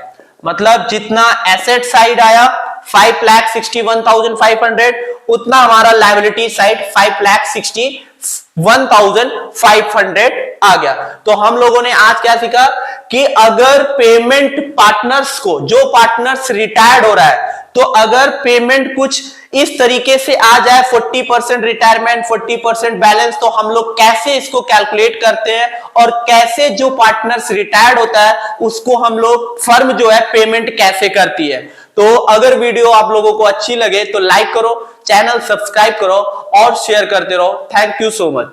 Speaker 1: मतलब जितना एसेट साइड आया 5,61,500, उतना हमारा लायबिलिटी साइड 5,61,500 आ गया। तो हम लोगों ने आज क्या सीखा कि अगर पेमेंट पार्टनर्स को, जो पार्टनर्स रिटायर्ड हो रहा है, तो अगर पेमेंट कुछ इस तरीके से आ जाए, 40% रिटायरमेंट 40% बैलेंस, तो हम लोग कैसे इसको कैलकुलेट करते हैं और कैसे जो पार्टनर्स रिटायर्ड होता है उसको हम लोग फर्म जो है पेमेंट कैसे करती है। तो अगर वीडियो आप लोगों को अच्छी लगे तो लाइक करो, चैनल सब्सक्राइब करो और शेयर करते रहो। Thank you so much.